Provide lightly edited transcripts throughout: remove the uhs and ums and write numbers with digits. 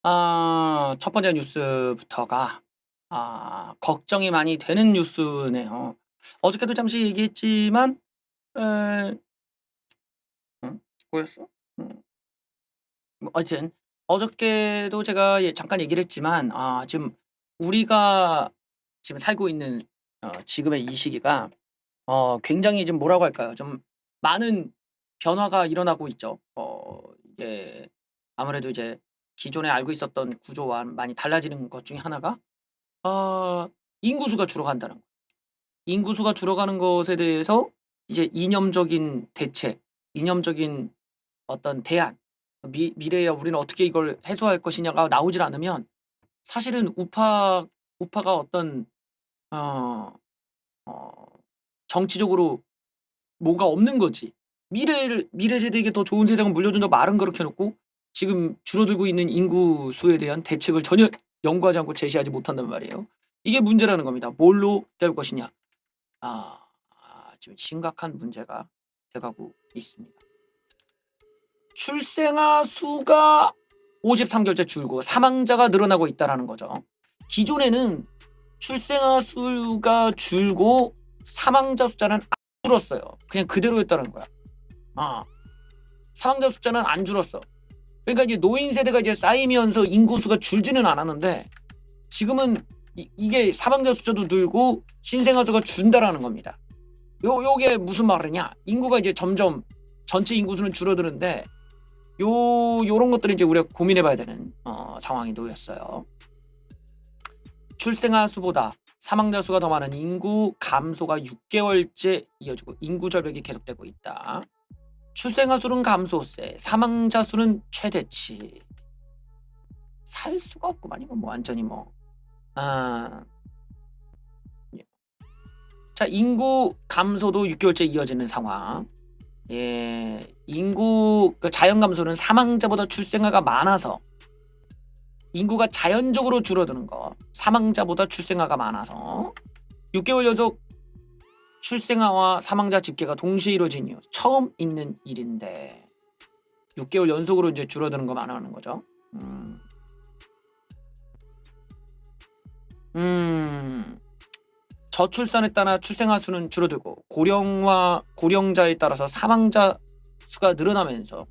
첫 번째 뉴스부터가 걱정이 많이 되는 뉴스네요. 어저께도 잠시 얘기했지만 에 뭐였어? 뭐 하여튼 어저께도 제가 잠깐 얘기를 했지만 지금 우리가 지금 살고 있는 지금의 이 시기가 굉장히 좀 뭐라고 할까요? 좀 많은 변화가 일어나고 있죠. 이게 아무래도 이제 기존에 알고 있었던 구조와 많이 달라지는 것 중에 하나가 인구수가 줄어간다는 거. 인구수가 줄어가는 것에 대해서 이제 이념적인 대책, 이념적인 어떤 대안, 미래에 우리는 어떻게 이걸 해소할 것이냐가 나오질 않으면 사실은 우파가 어떤 어 어 정치적으로 뭐가 없는 거지. 미래 세대에게 더 좋은 세상을 물려준다고 말은 그렇게 해 놓고 지금 줄어들고 있는 인구 수에 대한 대책을 전혀 연구하지 않고 제시하지 못한단 말이에요. 이게 문제라는 겁니다. 뭘로 때울 것이냐. 지금 심각한 문제가 돼 가고 있습니다. 출생아 수가 53개월째 줄고 사망자가 늘어나고 있다라는 거죠. 기존에는 출생아 수가 줄고 사망자 숫자는 안 줄었어요. 그냥 그대로였다는 거야. 사망자 숫자는 안 줄었어. 그러니까 이제 노인 세대가 이제 쌓이면서 인구수가 줄지는 않았는데 지금은 이게 사망자 숫자도 늘고 신생아 수가 준다라는 겁니다. 요게 무슨 말이냐? 인구가 이제 점점 전체 인구수는 줄어드는데 요런 것들을 이제 우리가 고민해봐야 되는 상황이 놓였어요. 출생아 수보다 사망자 수가 더 많은 인구 감소가 6개월째 이어지고 인구 절벽이 계속되고 있다. 출생아 수는 감소세, 사망자 수는 최대치. 살 수가 없구만 이건 뭐 완전히 뭐. 자, 인구 감소도 6개월째 이어지는 상황. 인구 자연 감소는 사망자보다 출생아가 많아서 인구가 자연적으로 줄어드는 거. 사망자보다 출생아가 많아서 6개월 연속 출생아와 사망자 집계가 동시에 이루어진 이유. 처음 있는 일인데 6개월 연속으로 이제 줄어드는 거 말하는 거죠. 저출산에 따라 출생아 수는 줄어들고 고령자에 따라서 사망자 수가 늘어나면서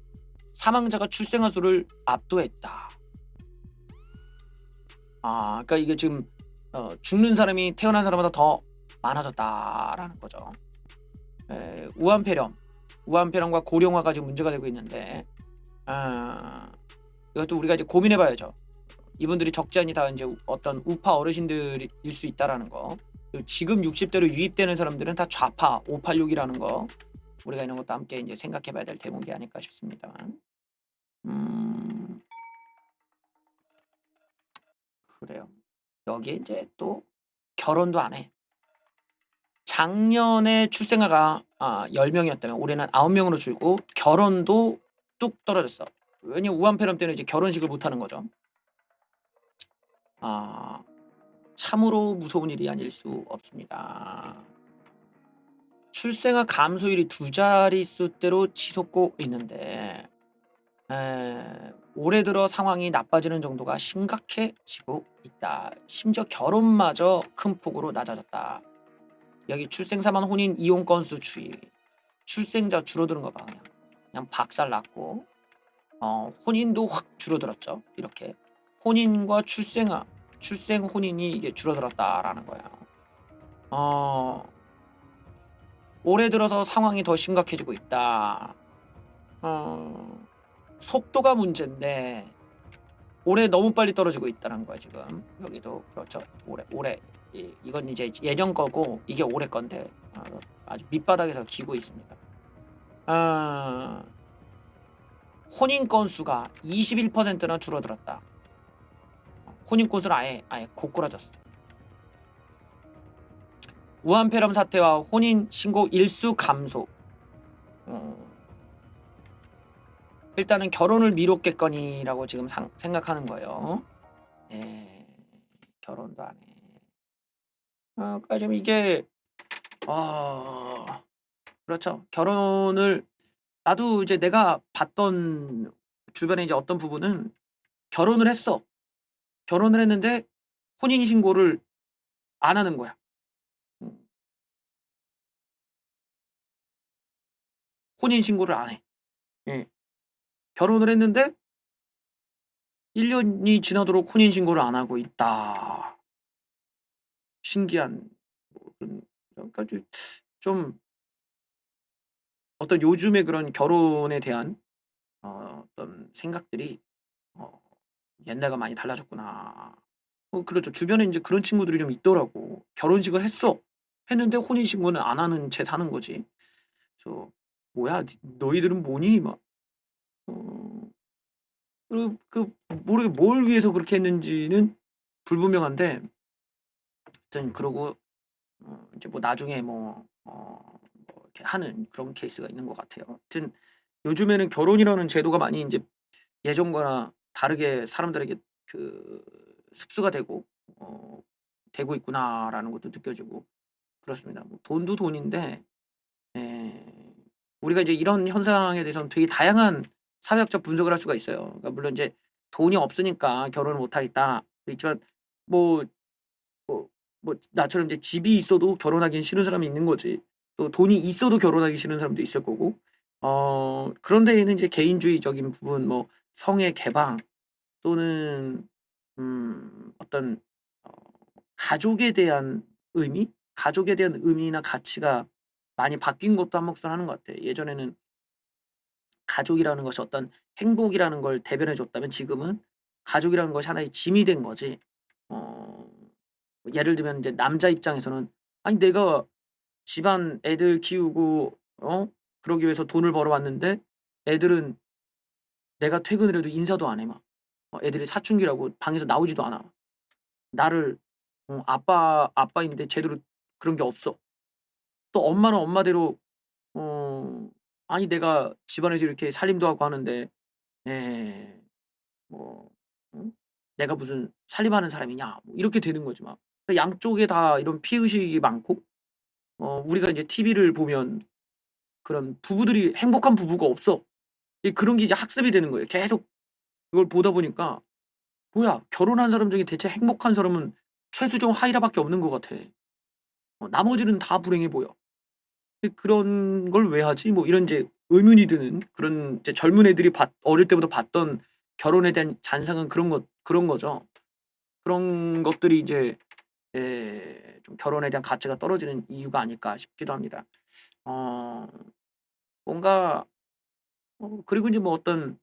사망자가 출생아 수를 압도했다. 그러니까 이게 지금 죽는 사람이 태어난 사람보다 더 많아졌다라는 거죠. 우한폐렴과 고령화가 지금 문제가 되고 있는데 이것도 우리가 이제 고민해봐야죠. 이분들이 적지 않이 다 이제 어떤 우파 어르신들일 수 있다라는 거. 지금 60대로 유입되는 사람들은 다 좌파 586이라는 거. 우리가 이런 것도 함께 이제 생각해봐야 될 대목이 아닐까 싶습니다만. 그래요. 여기에 이제 또 결혼도 안 해. 작년에 출생아가 10명이었다면 올해는 9명으로 줄고 결혼도 뚝 떨어졌어. 왜냐면 우한폐렴 때문에 이제 결혼식을 못 하는 거죠. 참으로 무서운 일이 아닐 수 없습니다. 출생아 감소율이 2자릿수대로 치솟고 있는데 올해 들어 상황이 나빠지는 정도가 심각해지고 있다. 심지어 결혼마저 큰 폭으로 낮아졌다. 여기 출생사만 혼인 이혼 건수 추이. 출생자 줄어드는 거 봐. 그냥 박살났고 혼인도 확 줄어들었죠. 이렇게 혼인과 출생 혼인이 이게 줄어들었다라는 거예요. 올해 들어서 상황이 더 심각해지고 있다. 속도가 문제인데 올해 너무 빨리 떨어지고 있다는 거야 지금. 여기도 그렇죠. 올해 이건 이제 예전 거고 이게 올해 건데 아주 밑바닥에서 기고 있습니다. 혼인 건수가 21%나 줄어들었다. 혼인 건수는 아예 고꾸라졌어. 우한폐렴 사태와 혼인 신고 일수 감소. 일단은 결혼을 미뤘겠거니라고 지금 생각하는 거예요. 결혼도 안 해. 그러니까 좀 이게 그렇죠. 결혼을 나도 이제 내가 봤던 주변에 이제 어떤 부분은 결혼을 했어. 결혼을 했는데 혼인 신고를 안 하는 거야. 음, 혼인 신고를 안 해. 예. 결혼을 했는데 1년이 지나도록 혼인 신고를 안 하고 있다. 신기한 뭐 그런 그러니까 좀 어떤 요즘의 그런 결혼에 대한 어떤 생각들이 어, 옛날과 많이 달라졌구나. 그렇죠. 주변에 이제 그런 친구들이 좀 있더라고. 결혼식을 했어. 했는데 혼인신고는 안 하는 채 사는 거지. 그래서 뭐야, 너희들은 뭐니? 막, 어, 모르게 뭘 위해서 그렇게 했는지는 불분명한데, 하여튼, 그러고, 이제 뭐 나중에 뭐 이렇게 하는 그런 케이스가 있는 것 같아요. 하여튼, 요즘에는 결혼이라는 제도가 많이 이제 예전과나 다르게 사람들에게 그 습수가 어, 되고 있구나라는 것도 느껴지고 그렇습니다. 뭐 돈도 돈인데 에, 우리가 이제 이런 현상에 대해서는 되게 다양한 사회학적 분석을 할 수가 있어요. 그러니까 물론 이제 돈이 없으니까 결혼을 못 하겠다. 있지만 뭐, 뭐, 뭐 나처럼 이제 집이 있어도 결혼하기는 싫은 사람이 있는 거지. 또 돈이 있어도 결혼하기 싫은 사람도 있을 거고. 그런 데에는 이제 개인주의적인 부분, 뭐 성의 개방 또는 어떤 어, 가족에 대한 가족에 대한 의미나 가치가 많이 바뀐 것도 한 몫을 하는 것 같아. 예전에는 가족이라는 것이 어떤 행복이라는 걸 대변해 줬다면 지금은 가족이라는 것이 하나의 짐이 된 거지. 어, 예를 들면 이제 남자 입장에서는 아니 내가 집안 애들 키우고 그러기 위해서 돈을 벌어왔는데 애들은 내가 퇴근을 해도 인사도 안 해 막. 애들이 사춘기라고 방에서 나오지도 않아. 나를 아빠인데 제대로 그런 게 없어. 또 엄마는 엄마대로 어 아니 내가 집안에서 이렇게 살림도 하고 하는데 에 뭐 응? 내가 무슨 살림하는 사람이냐 뭐 이렇게 되는 거지 막. 그러니까 양쪽에 다 이런 피해의식이 많고 우리가 이제 TV를 보면 그런 부부들이 행복한 부부가 없어. 그런 게 이제 학습이 되는 거예요. 계속 이걸 보다 보니까 뭐야 결혼한 사람 중에 대체 행복한 사람은 최수종 하이라밖에 없는 것 같아. 나머지는 다 불행해 보여. 그런 걸 왜 하지? 뭐 이런 이제 의문이 드는 그런 이제 젊은 애들이 어릴 때부터 봤던 결혼에 대한 잔상은 그런 거죠. 그런 것들이 이제 좀 결혼에 대한 가치가 떨어지는 이유가 아닐까 싶기도 합니다. 어, 뭔가 그리고 이제 뭐 어떤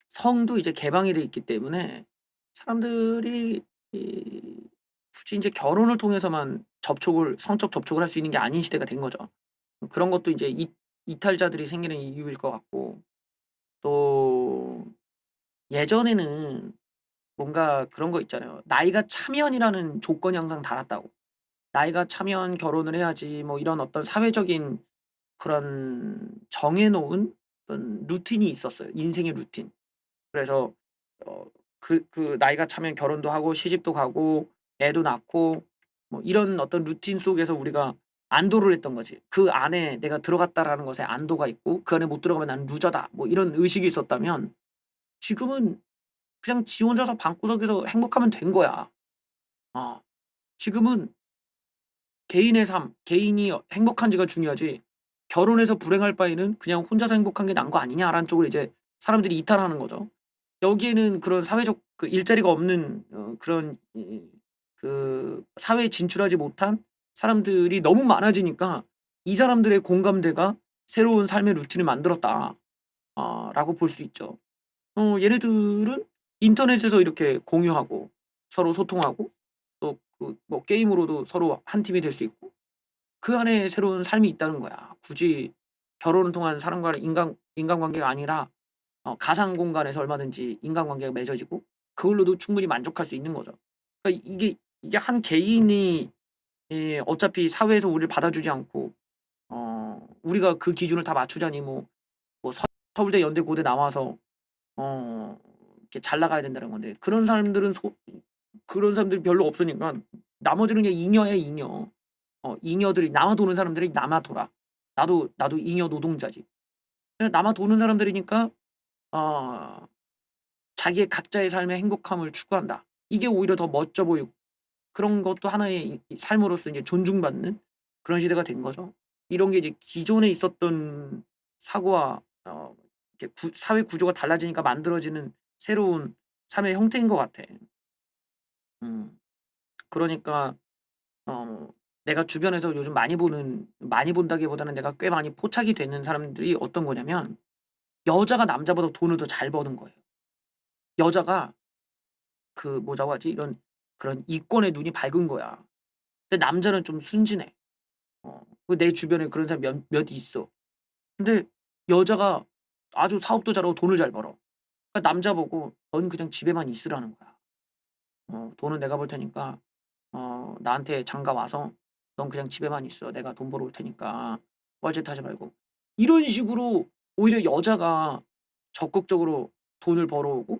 성도 이제 개방이 돼 있기 때문에 사람들이 굳이 이제 결혼을 통해서만 성적 접촉을 할 수 있는 게 아닌 시대가 된 거죠. 그런 것도 이제 이탈자들이 생기는 이유일 것 같고 또 예전에는 뭔가 그런 거 있잖아요. 나이가 차면이라는 조건이 항상 달았다고. 나이가 차면 결혼을 해야지 뭐 이런 어떤 사회적인 그런 정해 놓은 어떤 루틴이 있었어요. 인생의 루틴. 그래서 어 그 나이가 차면 결혼도 하고 시집도 가고 애도 낳고 뭐 이런 어떤 루틴 속에서 우리가 안도를 했던 거지. 그 안에 내가 들어갔다라는 것에 안도가 있고 그 안에 못 들어가면 나는 루저다. 뭐 이런 의식이 있었다면 지금은 그냥 지 혼자서 방구석에서 행복하면 된 거야. 어. 지금은 개인의 삶, 개인이 행복한지가 중요하지 결혼해서 불행할 바에는 그냥 혼자서 행복한 게 나은 거 아니냐라는 쪽으로 이제 사람들이 이탈하는 거죠. 여기에는 그런 사회적 그 일자리가 없는 그런 그 사회에 진출하지 못한 사람들이 너무 많아지니까 이 사람들의 공감대가 새로운 삶의 루틴을 만들었다. 라고 볼 수 있죠. 얘네들은 인터넷에서 이렇게 공유하고 서로 소통하고 또 그 뭐 게임으로도 서로 한 팀이 될 수 있고 그 안에 새로운 삶이 있다는 거야. 굳이 결혼을 통한 사람과의 인간관계가 아니라 가상 공간에서 얼마든지 인간관계가 맺어지고 그걸로도 충분히 만족할 수 있는 거죠. 그러니까 이게 한 개인이 어차피 사회에서 우리를 받아주지 않고 우리가 그 기준을 다 맞추자니 뭐 서울대, 연대, 고대 나와서 이렇게 잘 나가야 된다는 건데 그런 사람들이 별로 없으니까 나머지는 그냥 잉여야 잉여. 잉여들이 남아 도는 사람들이 남아 돌아. 나도 잉여 노동자지. 그냥 남아 도는 사람들이니까 어 자기의 각자의 삶의 행복함을 추구한다. 이게 오히려 더 멋져 보이고 그런 것도 하나의 삶으로서 이제 존중받는 그런 시대가 된 거죠. 이런 게 이제 기존에 있었던 사고와 이렇게 사회 구조가 달라지니까 만들어지는 새로운 삶의 형태인 것 같아. 음. 그러니까 내가 주변에서 요즘 많이 본다기보다는 내가 꽤 많이 포착이 되는 사람들이 어떤 거냐면 여자가 남자보다 돈을 더 잘 버는 거예요. 여자가 뭐라고 하지? 이런 그런 이권에 눈이 밝은 거야. 근데 남자는 좀 순진해. 내 주변에 그런 사람 몇 있어. 근데 여자가 아주 사업도 잘하고 돈을 잘 벌어. 그러니까 남자 보고 "넌 그냥 집에만 있으라는 거야. 돈은 내가 벌 테니까 나한테 장가 와서 넌 그냥 집에만 있어. 내가 돈 벌어 올 테니까 뻘짓하지 말고." 이런 식으로 오히려 여자가 적극적으로 돈을 벌어오고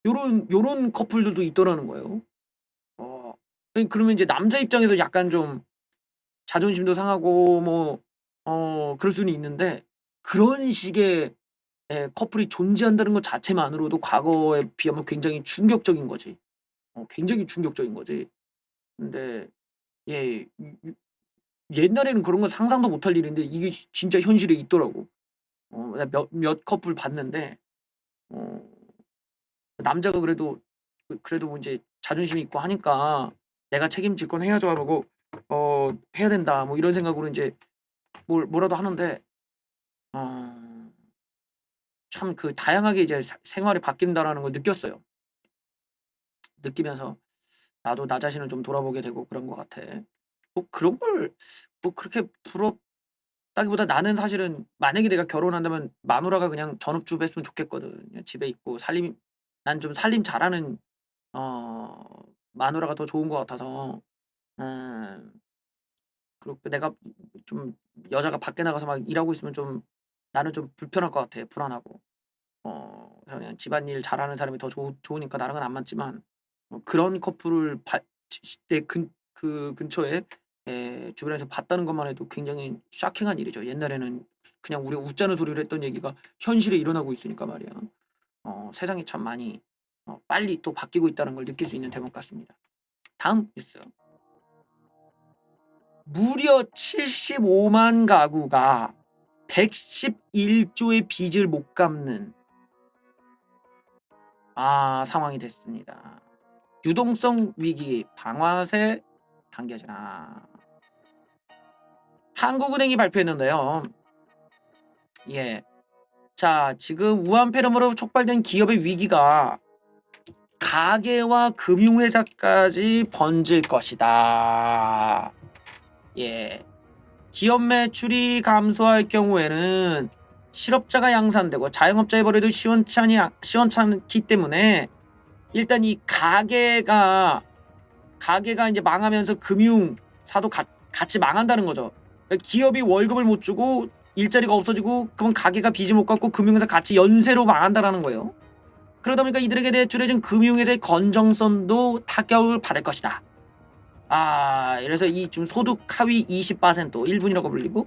요런 커플들도 있더라는 거예요. 그러면 이제 남자 입장에서 약간 좀 자존심도 상하고 그럴 수는 있는데 그런 식의 커플이 존재한다는 것 자체만으로도 과거에 비하면 굉장히 충격적인 거지. 굉장히 충격적인 거지. 근데 예 옛날에는 그런 건 상상도 못할 일인데 이게 진짜 현실에 있더라고. 내가 몇 커플 봤는데 어 남자가 그래도 뭐 인제 자존심이 있고 하니까 '내가 책임질 건 해야죠.' 하고 '해야 된다.' 뭐 이런 생각으로 인제 뭐라도 하는데 참 다양하게 이제 생활이 바뀐다라는 걸 느꼈어요. 느끼면서 나도 나 자신을 좀 돌아보게 되고 그런 것 같아. 그런 걸 그렇게 부럽다기보다 나는 사실은 만약에 내가 결혼한다면 마누라가 그냥 전업주부 했으면 좋겠거든. 그냥 집에 있고 난 좀 살림 잘하는 어 마누라가 더 좋은 것 같아서 음 그리고 내가 좀 여자가 밖에 나가서 막 일하고 있으면 좀 나는 좀 불편할 것 같아, 불안하고. 그냥 집안일 잘하는 사람이 더 좋으니까 나랑은 안 맞지만 그런 커플을 내 근처에 주변에서 봤다는 것만 해도 굉장히 쇼킹한 일이죠. 옛날에는 그냥 우리가 웃자는 소리를 했던 얘기가 현실에 일어나고 있으니까 말이야. 세상이 참 많이 빨리 또 바뀌고 있다는 걸 느낄 수 있는 대목 같습니다. 다음 뉴스. 무려 75만 가구가 111조의 빚을 못 갚는 상황이 됐습니다. 유동성 위기 방화세 당겨지나. 한국은행이 발표했는데요. 예. 자, 지금 우한 폐렴으로 촉발된 기업의 위기가 가계와 금융회사까지 번질 것이다. 예. 기업 매출이 감소할 경우에는 실업자가 양산되고 자영업자의 벌이도 시원찮기 때문에 일단 이 가게가 이제 망하면서 금융사도 같이 망한다는 거죠. 그러니까 기업이 월급을 못 주고 일자리가 없어지고 그러면 가게가 빚을 못 갚고 금융회사 같이 연쇄로 망한다라는 거예요. 그러다 보니까 이들에게 대출해준 금융회사의 건정성도 타격을 받을 것이다. 그래서 이 좀 소득 하위 20% 1분이라고 불리고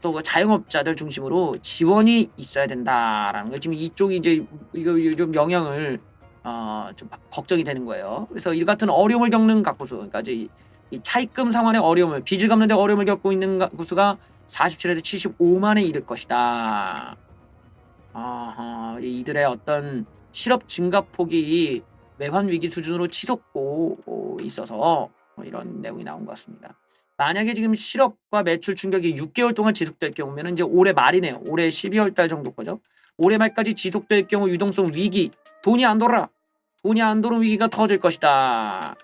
또 그 자영업자들 중심으로 지원이 있어야 된다라는 거예요. 지금 이쪽이 이제 이거 좀 영향을 좀 걱정이 되는 거예요. 그래서 이 같은 어려움을 겪는 가구수, 그러니까 이제 이 차입금 상환의 어려움을, 빚을 갚는 데 어려움을 겪고 있는 가구수가 47에서 75만에 이를 것이다. 이들의 어떤 실업 증가폭이 외환 위기 수준으로 치솟고 있어서 이런 내용이 나온 것 같습니다. 만약에 지금 실업과 매출 충격이 6개월 동안 지속될 경우면 이제 올해 말이네요. 올해 12월 달 정도 거죠. 올해 말까지 지속될 경우 유동성 위기, 돈이 안 도는 위기가 터질 것이다.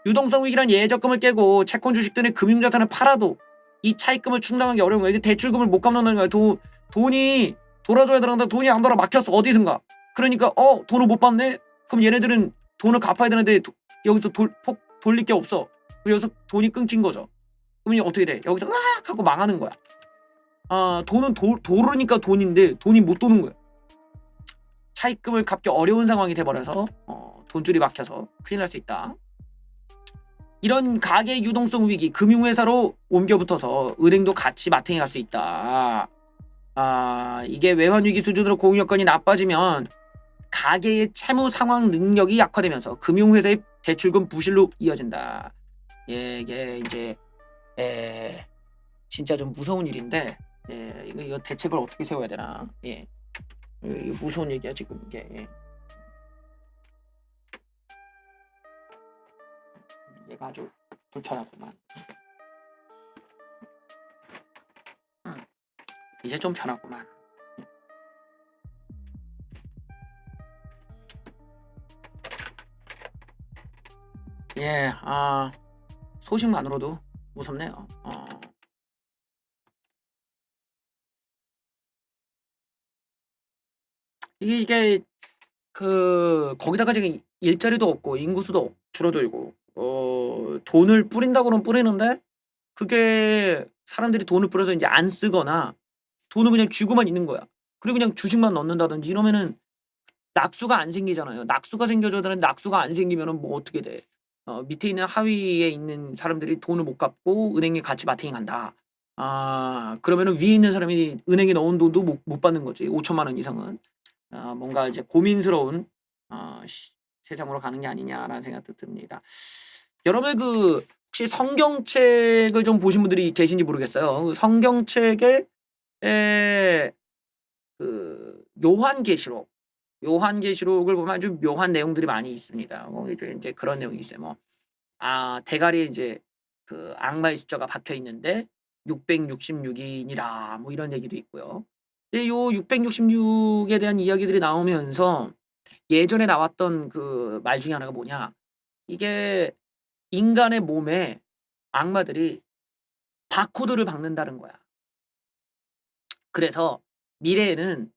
유동성 위기란 예적금을 깨고 채권 주식 등의 금융자산을 팔아도 이 차입금을 충당하기 어려운 거예요. 이게 대출금을 못 갚는다는 거예요. 돈이 돌아줘야 되는데 돈이 안 돌아 막혔어 어디든가. 그러니까 돈을 못 받네? 그럼 얘네들은 돈을 갚아야 되는데 여기서 돌릴 게 없어. 여기서 돈이 끊긴 거죠. 그러면 어떻게 돼? 여기서 으악 하고 망하는 거야. 돈은 도르니까 돈인데 돈이 못 도는 거야. 차입금을 갚기 어려운 상황이 돼버려서 돈줄이 막혀서 큰일 날 수 있다. 이런 가계 유동성 위기, 금융회사로 옮겨 붙어서 은행도 같이 마탱이 갈 수 있다. 이게 외환 위기 수준으로 공유 여건이 나빠지면 가계의 채무 상황 능력이 약화되면서 금융회사의 대출금 부실로 이어진다. 예, 이게 이제 진짜 좀 무서운 일인데, 이거 대책을 어떻게 세워야 되나? 예, 이거 무서운 얘기야 지금 이게. 얘가 아주 불편하구만. 이제 좀 편하구만. 예, 소식만으로도 무섭네요. 이게 거기다가 지금 일자리도 없고 인구수도 줄어들고 돈을 뿌린다고는 뿌리는데 그게 사람들이 돈을 뿌려서 이제 안 쓰거나 돈을 그냥 쥐고만 있는 거야. 그리고 그냥 주식만 넣는다든지 이러면은 낙수가 안 생기잖아요. 낙수가 생겨줘야 되는데 낙수가 안 생기면은 뭐 어떻게 돼? 밑에 있는 하위에 있는 사람들이 돈을 못 갚고 은행에 같이 마탱이 간다. 그러면은 위에 있는 사람이 은행에 넣은 돈도 못 받는 거지. 5천만 원 이상은. 뭔가 이제 고민스러운 세상으로 가는 게 아니냐라는 생각도 듭니다. 여러분들 혹시 성경책을 좀 보신 분들이 계신지 모르겠어요. 성경책에 요한계시록을 보면 아주 묘한 내용들이 많이 있습니다. 이제 그런 내용이 있어요. 뭐 대가리에 이제 악마의 숫자가 박혀 있는데 666인이라 뭐 이런 얘기도 있고요. 근데 요 666에 대한 이야기들이 나오면서 예전에 나왔던 말 중에 하나가 뭐냐? 이게 인간의 몸에 악마들이 바코드를 박는다는 거야. 그래서 미래에는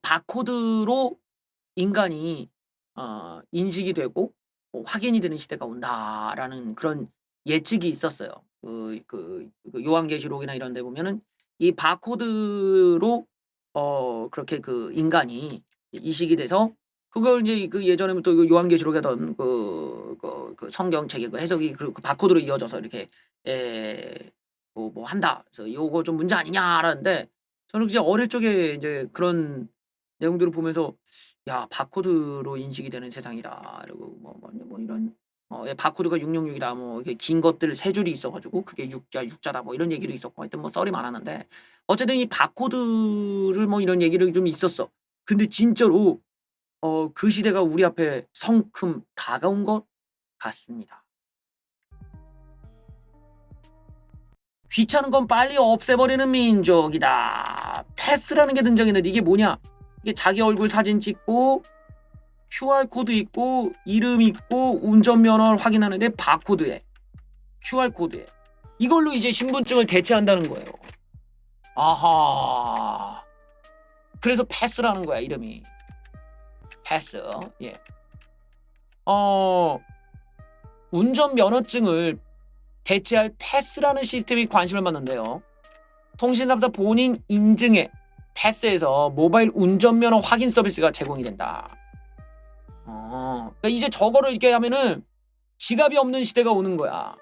바코드로 인간이 인식이 되고 확인이 되는 시대가 온다라는 그런 예측이 있었어요. 요한계시록이나 이런 데 보면은 이 바코드로 그렇게 인간이 이식이 돼서 그걸 이제 예전에부터 요한계시록에 하던 성경책의 해석이 그 바코드로 이어져서 이렇게 뭐 한다. 그래서 요거 좀 문제 아니냐라는데 저는 이제 어릴 적에 이제 그런 내용들을 보면서 야 바코드로 인식이 되는 세상이라 그리고 뭐 이런 바코드가 666이라 뭐 이게 긴 것들 세 줄이 있어가지고 그게 육자다 뭐 이런 얘기도 있었고 하여튼 뭐 썰이 많았는데 어쨌든 이 바코드를 뭐 이런 얘기를 좀 있었어. 근데 진짜로 그 시대가 우리 앞에 성큼 다가온 것 같습니다. 귀찮은 건 빨리 없애버리는 민족이다. 패스라는 게 등장했는데 이게 뭐냐? 이게 자기 얼굴 사진 찍고 QR코드 있고 이름 있고 운전면허를 확인하는데 바코드에 QR코드에 이걸로 이제 신분증을 대체한다는 거예요. 아하. 그래서 패스라는 거야 이름이. 패스. 예. 운전면허증을 대체할 패스라는 시스템이 관심을 받는데요. 통신사업자 본인 인증에 패스에서 모바일 운전면허 확인 서비스가 제공이 된다. 그러니까 이제 저거를 이렇게 하면은 지갑이 없는 시대가 오는 거야.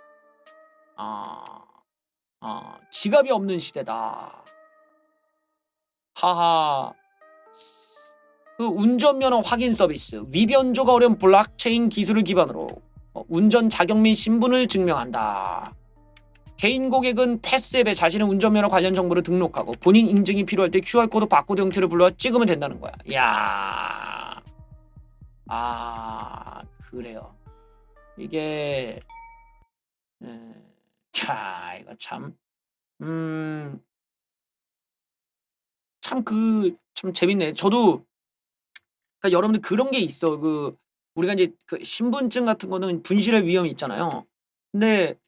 지갑이 없는 시대다. 하하. 운전면허 확인 서비스, 위변조가 어려운 블록체인 기술을 기반으로 운전 자격 및 신분을 증명한다. 개인 고객은 패스 앱에 자신의 운전면허 관련 정보를 등록하고 본인 인증이 필요할 때 QR코드 바코드 형태를 불러 찍으면 된다는 거야. 이야. 그래요. 이게 이거 참 재밌네. 저도 그러니까 여러분들 그런 게 있어. 우리가 이제 신분증 같은 거는 분실할 위험이 있잖아요. 근데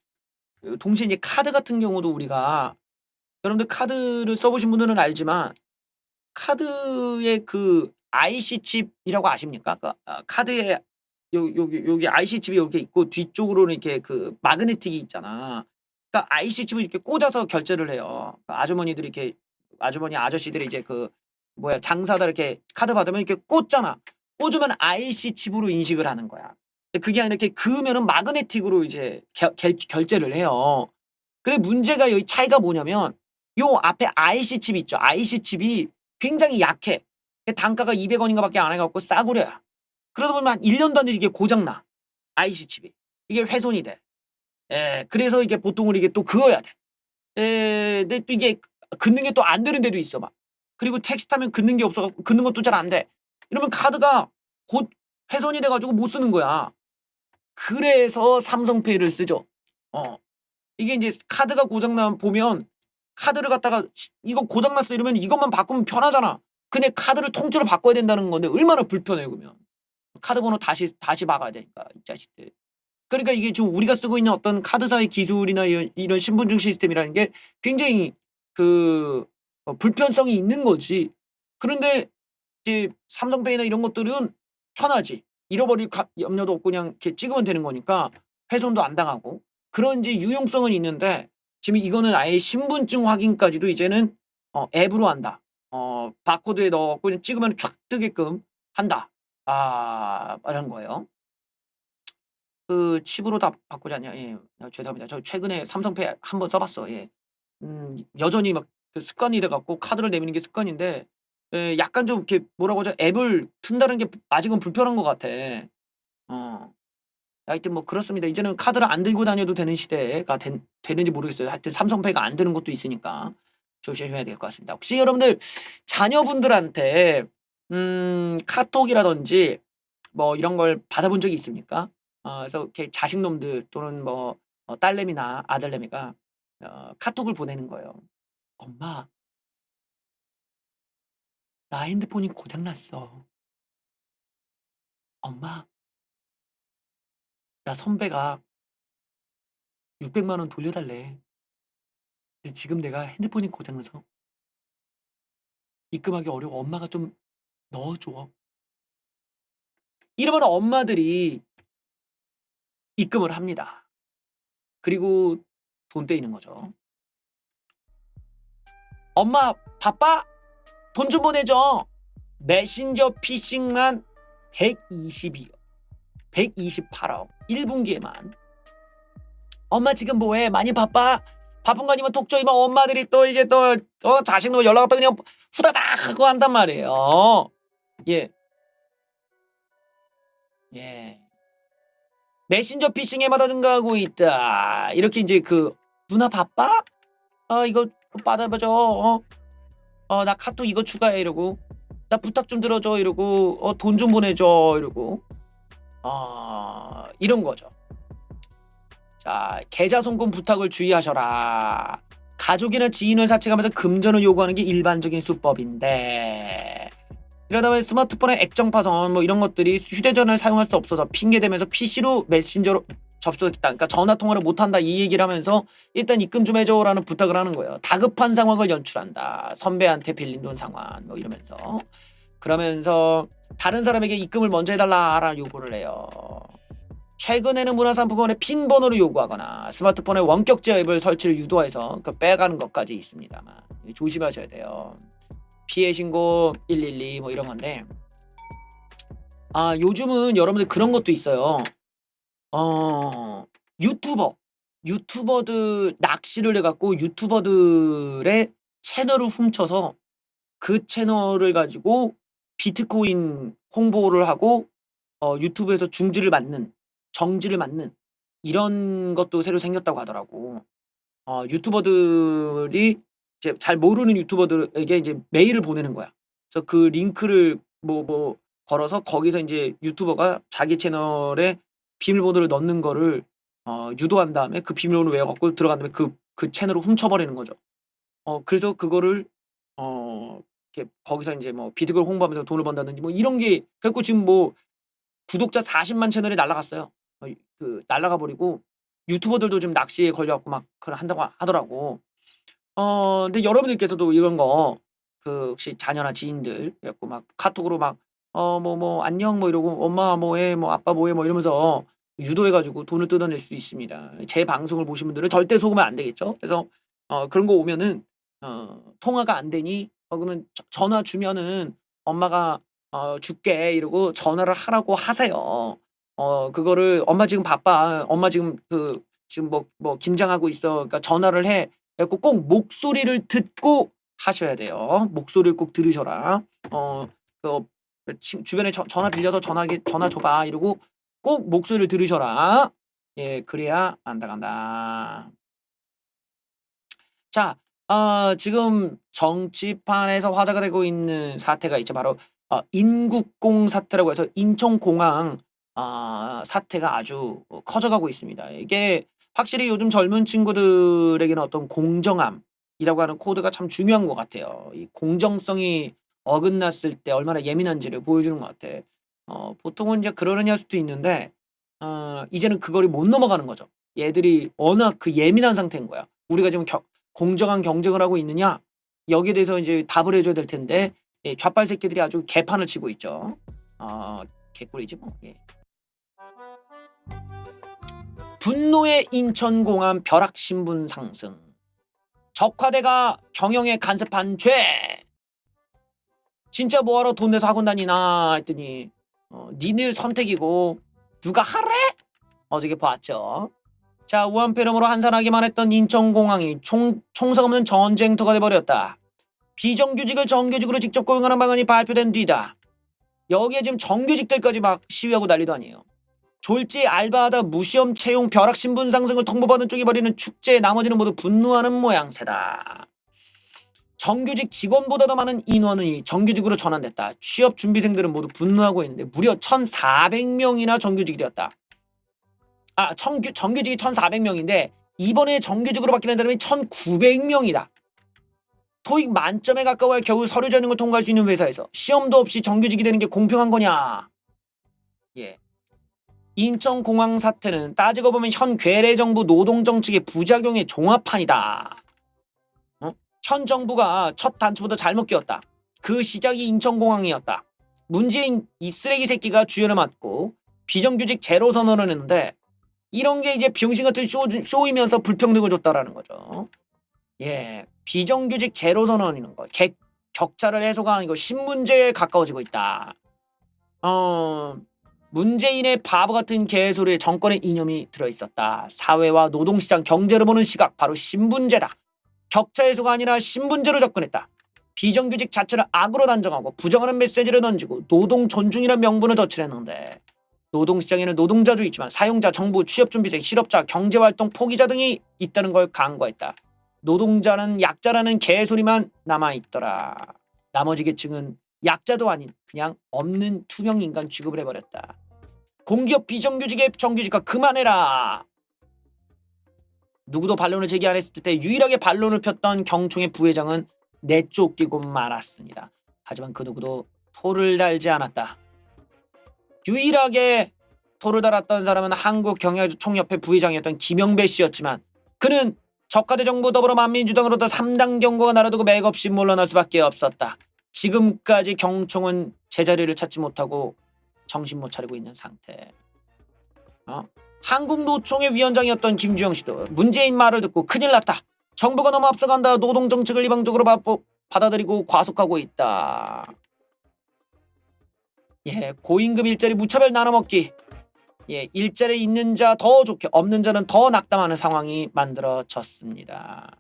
동시에 이제 카드 같은 경우도 우리가 여러분들 카드를 써보신 분들은 알지만 카드의 IC 칩이라고 아십니까? 카드에 여기 IC 칩이 이렇게 있고 뒤쪽으로는 이렇게 마그네틱이 있잖아. 그러니까 IC 칩을 이렇게 꽂아서 결제를 해요. 아주머니들이 이렇게 아저씨들이 이제 장사다 이렇게 카드 받으면 이렇게 꽂잖아. 꽂으면 IC 칩으로 인식을 하는 거야. 그게 아니라 이렇게 그으면은 마그네틱으로 이제 결제를 해요. 근데 문제가 여기 차이가 뭐냐면 요 앞에 IC 칩 있죠. IC 칩이 굉장히 약해. 단가가 200원인가 밖에 안 해갖고 싸구려야. 그러다 보면 한 1년도 안 되지 이게 고장나. IC 칩이. 이게 훼손이 돼. 예, 그래서 이게 보통은 이게 또 그어야 돼. 예, 근데 또 이게 긋는 게 또 안 되는 데도 있어, 막. 그리고 택시 타면 긋는 게 없어갖고 긋는 것도 잘 안 돼. 이러면 카드가 곧 훼손이 돼가지고 못 쓰는 거야. 그래서 삼성페이를 쓰죠. 이게 이제 카드가 고장나면 보면 카드를 갖다가 이거 고장났어 이러면 이것만 바꾸면 편하잖아. 근데 카드를 통째로 바꿔야 된다는 건데 얼마나 불편해 그러면. 카드 번호 다시 박아야 되니까 이 자식들. 그러니까 이게 지금 우리가 쓰고 있는 어떤 카드사의 기술이나 이런 신분증 시스템이라는 게 굉장히 그 불편성이 있는 거지. 그런데 이제 삼성페이나 이런 것들은 편하지. 잃어버릴 염려도 없고 그냥 이렇게 찍으면 되는 거니까 훼손도 안 당하고 그런 이제 유용성은 있는데 지금 이거는 아예 신분증 확인까지도 이제는 앱으로 한다. 바코드에 넣고 그냥 찍으면 촥 뜨게끔 한다. 이런 거예요. 그 칩으로 다 바꾸지 않냐? 예, 죄송합니다. 저 최근에 삼성페이 한번 써봤어. 예, 여전히 막 그 습관이 돼갖고 카드를 내미는 게 습관인데, 예, 약간 좀 이렇게 뭐라고 하죠? 앱을 튼다는 게 아직은 불편한 것 같아. 하여튼 뭐 그렇습니다. 이제는 카드를 안 들고 다녀도 되는 시대가 되는지 모르겠어요. 하여튼 삼성페이가 안 되는 것도 있으니까 조심해야 될 것 같습니다. 혹시 여러분들 자녀분들한테 카톡이라든지 뭐 이런 걸 받아본 적이 있습니까? 그래서 이렇게 자식놈들 또는 뭐 딸내미나 아들내미가 카톡을 보내는 거예요. 엄마, 나 핸드폰이 고장났어. 엄마, 나 선배가 600만 원 돌려달래. 근데 지금 내가 핸드폰이 고장나서 입금하기 어려워. 엄마가 좀 넣어줘. 이러면 엄마들이 입금을 합니다. 그리고 돈 떼이는 거죠. 엄마 바빠? 돈 좀 보내줘. 메신저 피싱만 122억, 128억 1분기에만. 엄마 지금 뭐해? 많이 바빠? 바쁜 거 아니면 톡 줘. 이만 엄마들이 또 이제 또 자식놈 연락 왔다 그냥 후다닥 하고 한단 말이에요. 예. 예. 메신저 피싱에마다 증가하고 있다. 이렇게 이제 누나 바빠? 이거 받아봐줘. 나 카톡 이거 추가해 이러고. 나 부탁 좀 들어줘 이러고. 돈 좀 보내줘 이러고. 이런 거죠. 자, 계좌 송금 부탁을 주의하셔라. 가족이나 지인을 사칭하면서 금전을 요구하는 게 일반적인 수법인데 이러다 보니 스마트폰의 액정 파손 뭐 이런 것들이 휴대전화를 사용할 수 없어서 핑계대면서 PC로 메신저로 접속했다. 그러니까 전화 통화를 못한다 이 얘기를 하면서 일단 입금 좀 해줘라는 부탁을 하는 거예요. 다급한 상황을 연출한다. 선배한테 빌린 돈 상환 뭐 이러면서 그러면서 다른 사람에게 입금을 먼저 해달라라는 요구를 해요. 최근에는 문화상품권의 핀 번호를 요구하거나 스마트폰에 원격 제어 앱을 설치를 유도해서 빼가는 것까지 있습니다만 조심하셔야 돼요. 피해 신고 112 뭐 이런 건데 요즘은 여러분들 그런 것도 있어요. 유튜버들 낚시를 해갖고 유튜버들의 채널을 훔쳐서 그 채널을 가지고 비트코인 홍보를 하고 유튜브에서 정지를 맞는 이런 것도 새로 생겼다고 하더라고. 유튜버들이 이제 잘 모르는 유튜버들에게 이제 메일을 보내는 거야. 그래서 그 링크를 뭐 걸어서 거기서 이제 유튜버가 자기 채널에 비밀번호를 넣는 거를 유도한 다음에 그 비밀번호를 외워갖고 들어간 다음에 그 채널을 훔쳐버리는 거죠. 그래서 그거를 이렇게 거기서 이제 뭐 비트코인 홍보하면서 돈을 번다든지 뭐 이런 게 그래갖고 지금 뭐 구독자 40만 채널이 날라갔어요. 날라가 버리고 유튜버들도 지금 낚시에 걸려갖고 막 그걸 한다고 하더라고. 근데 여러분들께서도 이런 거 혹시 자녀나 지인들 그래갖고 막 카톡으로 막 뭐 안녕 뭐 이러고 엄마 뭐해 뭐 아빠 뭐해 뭐 이러면서 유도해가지고 돈을 뜯어낼 수 있습니다. 제 방송을 보신 분들은 절대 속으면 안 되겠죠. 그래서 그런 거 오면은 통화가 안 되니 그러면 전화 주면은 엄마가 줄게 이러고 전화를 하라고 하세요. 그거를 엄마 지금 바빠. 엄마 지금 지금 뭐 김장하고 있어. 그러니까 전화를 해. 그래서 꼭 목소리를 듣고 하셔야 돼요. 목소리를 꼭 들으셔라. 주변에 전화 빌려서 전화 줘봐 이러고 꼭 목소리를 들으셔라. 예, 그래야 안다간다. 자, 지금 정치판에서 화제가 되고 있는 사태가 이제 바로 인국공 사태라고 해서 인천공항 사태가 아주 커져가고 있습니다. 이게 확실히 요즘 젊은 친구들에게는 어떤 공정함이라고 하는 코드가 참 중요한 것 같아요. 이 공정성이 어긋났을 때 얼마나 예민한지를 보여주는 것 같아. 보통은 이제 그러느냐 할 수도 있는데 이제는 그거를 못 넘어가는 거죠. 얘들이 워낙 그 예민한 상태인 거야. 우리가 지금 공정한 경쟁을 하고 있느냐? 여기에 대해서 이제 답을 해줘야 될 텐데 예, 좌빨 새끼들이 아주 개판을 치고 있죠. 개꿀이지 뭐. 예. 분노의 인천공항 벼락신분 상승. 적화대가 경영에 간섭한 죄. 진짜 뭐하러 돈 내서 학원 다니나 했더니 니들 선택이고 누가 하래? 어저께 봤죠. 자, 우한폐렴으로 한산하기만 했던 인천공항이 총성 없는 전쟁터가 돼버렸다. 비정규직을 정규직으로 직접 고용하는 방안이 발표된 뒤다. 여기에 지금 정규직들까지 막 시위하고 난리도 아니에요. 졸지 알바하다 무시험 채용 벼락신분 상승을 통보받은 쪽이 벌이는 축제에 나머지는 모두 분노하는 모양새다. 정규직 직원보다 더 많은 인원이 정규직으로 전환됐다. 취업 준비생들은 모두 분노하고 있는데 무려 1,400명이나 정규직이 되었다. 정규직이 1,400명인데 이번에 정규직으로 바뀌는 사람이 1,900명이다. 토익 만점에 가까워야 겨우 서류 전형을 통과할 수 있는 회사에서 시험도 없이 정규직이 되는 게 공평한 거냐? 예. 인천공항 사태는 따지고 보면 현 괴뢰 정부 노동정책의 부작용의 종합판이다. 현 정부가 첫 단추부터 잘못 끼웠다. 그 시작이 인천공항이었다. 문재인 이 쓰레기 새끼가 주연을 맡고 비정규직 제로 선언을 했는데 이런 게 이제 병신 같은 쇼이면서 불평등을 줬다라는 거죠. 예, 비정규직 제로 선언이는 거. 격차를 해소가 아니고 신문제에 가까워지고 있다. 문재인의 바보 같은 개소리에 정권의 이념이 들어있었다. 사회와 노동시장 경제를 보는 시각 바로 신분제다. 격차 해소가 아니라 신분제로 접근했다. 비정규직 자체를 악으로 단정하고 부정하는 메시지를 던지고 노동 존중이라는 명분을 덧칠했는데 노동시장에는 노동자도 있지만 사용자, 정부, 취업준비생, 실업자, 경제활동 포기자 등이 있다는 걸 간과했다. 노동자는 약자라는 개소리만 남아있더라. 나머지 계층은 약자도 아닌 그냥 없는 투명 인간 취급을 해버렸다. 공기업 비정규직의 정규직화 그만해라. 누구도 반론을 제기 안 했을 때 유일하게 반론을 폈던 경총의 부회장은 내쫓기고 말았습니다. 하지만 그 누구도 토를 달지 않았다. 유일하게 토를 달았던 사람은 한국경영총협회 부회장이었던 김영배 씨였지만 그는 적화대 정부 더불어만민주당으로부터 3당 경고가 날아두고 맥없이 물러날 수밖에 없었다. 지금까지 경총은 제자리를 찾지 못하고 정신 못 차리고 있는 상태. 한국노총의 위원장이었던 김주영 씨도 문재인 말을 듣고 큰일 났다. 정부가 너무 앞서간다. 노동정책을 일방적으로 받아들이고 과속하고 있다. 예, 고임금 일자리 무차별 나눠먹기. 예, 일자리 있는 자 더 좋게 없는 자는 더 낙담하는 상황이 만들어졌습니다.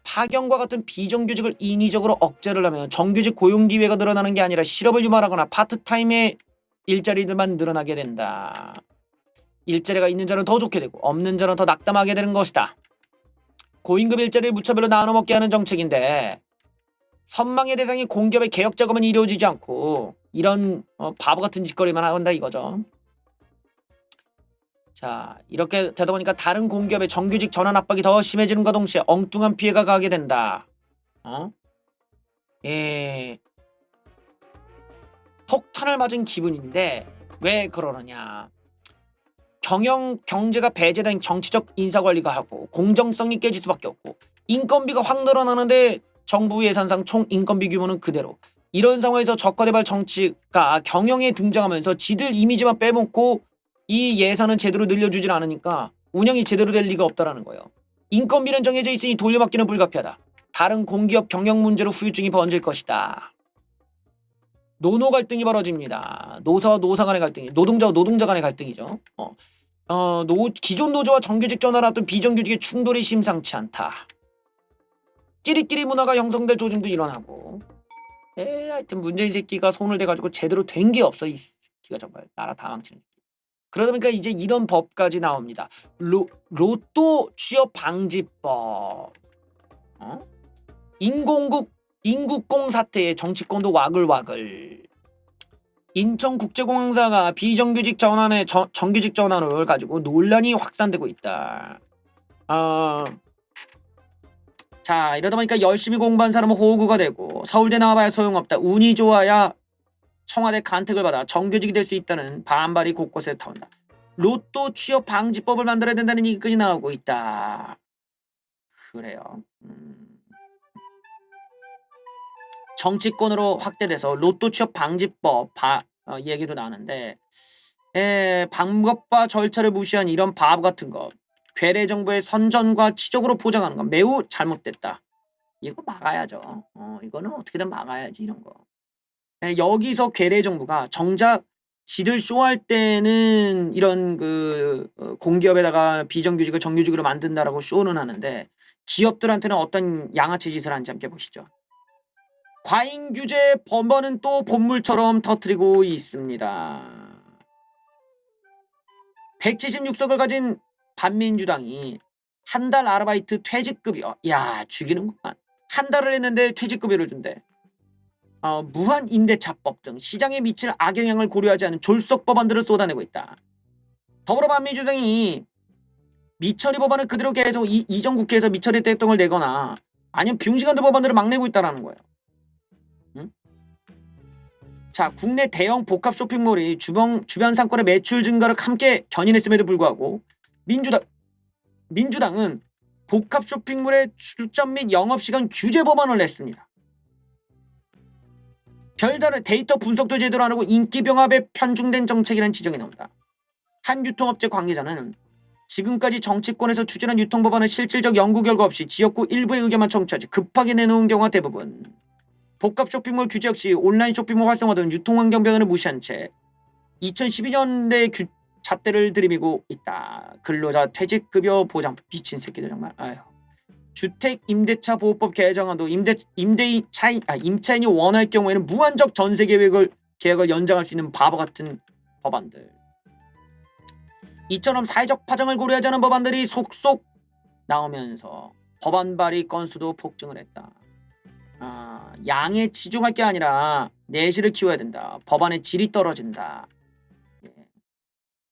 파견과 같은 비정규직을 인위적으로 억제를 하면 정규직 고용 기회가 늘어나는 게 아니라 실업을 유발하거나 파트타임의 일자리들만 늘어나게 된다. 일자리가 있는 자는 더 좋게 되고 없는 자는 더 낙담하게 되는 것이다. 고임금 일자리를 무차별로 나눠먹게 하는 정책인데 선망의 대상이 공기업의 개혁 작업은 이루어지지 않고 이런 바보 같은 짓거리만 한다 이거죠. 자, 이렇게 되다 보니까 다른 공기업의 정규직 전환 압박이 더 심해지는과 동시에 엉뚱한 피해가 가게 된다. 예, 폭탄을 맞은 기분인데 왜 그러느냐. 경제가 배제된 정치적 인사관리가 하고 공정성이 깨질 수밖에 없고 인건비가 확 늘어나는데 정부 예산상 총 인건비 규모는 그대로. 이런 상황에서 적화대발 정치가 경영에 등장하면서 지들 이미지만 빼먹고 이 예산은 제대로 늘려주질 않으니까 운영이 제대로 될 리가 없다라는 거예요. 인건비는 정해져 있으니 돌려받기는 불가피하다. 다른 공기업 경영 문제로 후유증이 번질 것이다. 노노 갈등이 벌어집니다. 노사와 노사 간의 갈등이, 노동자와 노동자 간의 갈등이죠. 기존 노조와 정규직 전환을 앞둔 비정규직의 충돌이 심상치 않다. 끼리끼리 문화가 형성될 조짐도 일어나고. 하여튼 문재인 새끼가 손을 대가지고 제대로 된 게 없어. 이 새끼가 정말 나라 다 망치는 새끼. 그러다 보니까 이제 이런 법까지 나옵니다. 로또 취업 방지법. 인국공 사태에 정치권도 와글와글. 인천국제공항사가 비정규직 전환에 정규직 전환을 가지고 논란이 확산되고 있다. 자, 이러다 보니까 열심히 공부한 사람은 호구가 되고 서울대 나와봐야 소용없다. 운이 좋아야 청와대 간택을 받아 정규직이 될 수 있다는 반발이 곳곳에 타온다. 로또 취업 방지법을 만들어야 된다는 얘기까지 나오고 있다. 그래요. 정치권으로 확대돼서 로또 취업 방지법 얘기도 나오는데 방법과 절차를 무시한 이런 바보 같은 거 괴뢰 정부의 선전과 치적으로 포장하는 건 매우 잘못됐다. 이거 막아야죠. 이거는 어떻게든 막아야지 이런 거. 여기서 괴뢰 정부가 정작 지들 쇼할 때는 이런 공기업에다가 비정규직을 정규직으로 만든다라고 쇼는 하는데 기업들한테는 어떤 양아치 짓을 하는지 함께 보시죠. 과잉 규제 법안은 또 본물처럼 터뜨리고 있습니다. 176석을 가진 반민주당이 한 달 아르바이트 퇴직급여. 야, 죽이는구만. 한 달을 했는데 퇴직급여를 준대. 무한 임대차법 등 시장에 미칠 악영향을 고려하지 않은 졸속 법안들을 쏟아내고 있다. 더불어민주당이 미처리 법안을 그대로 계속 이전 국회에서 미처리 대통을 내거나 아니면 병시간도 법안들을 막 내고 있다는 거예요. 자, 국내 대형 복합 쇼핑몰이 주변 상권의 매출 증가를 함께 견인했음에도 불구하고 민주당은 복합 쇼핑몰의 출점 및 영업시간 규제 법안을 냈습니다. 별다른 데이터 분석도 제대로 안 하고 인기병합에 편중된 정책이라는 지적이 나온다. 한 유통업체 관계자는 지금까지 정치권에서 추진한 유통법안은 실질적 연구 결과 없이 지역구 일부의 의견만 청취하지 급하게 내놓은 경우가 대부분. 복합 쇼핑몰 규제 역시 온라인 쇼핑몰 활성화 등 유통환경 변화를 무시한 채 2012년대 잣대를 들이미고 있다. 근로자 퇴직급여 보장 미친 새끼들 정말. 아휴. 주택 임대차 보호법 개정안도 임차인이 원할 경우에는 무한적 전세 계획을 연장할 수 있는 바보 같은 법안들. 이처럼 사회적 파장을 고려하지 않은 법안들이 속속 나오면서 법안 발의 건수도 폭증을 했다. 양에 치중할 게 아니라 내실을 키워야 된다. 법안의 질이 떨어진다.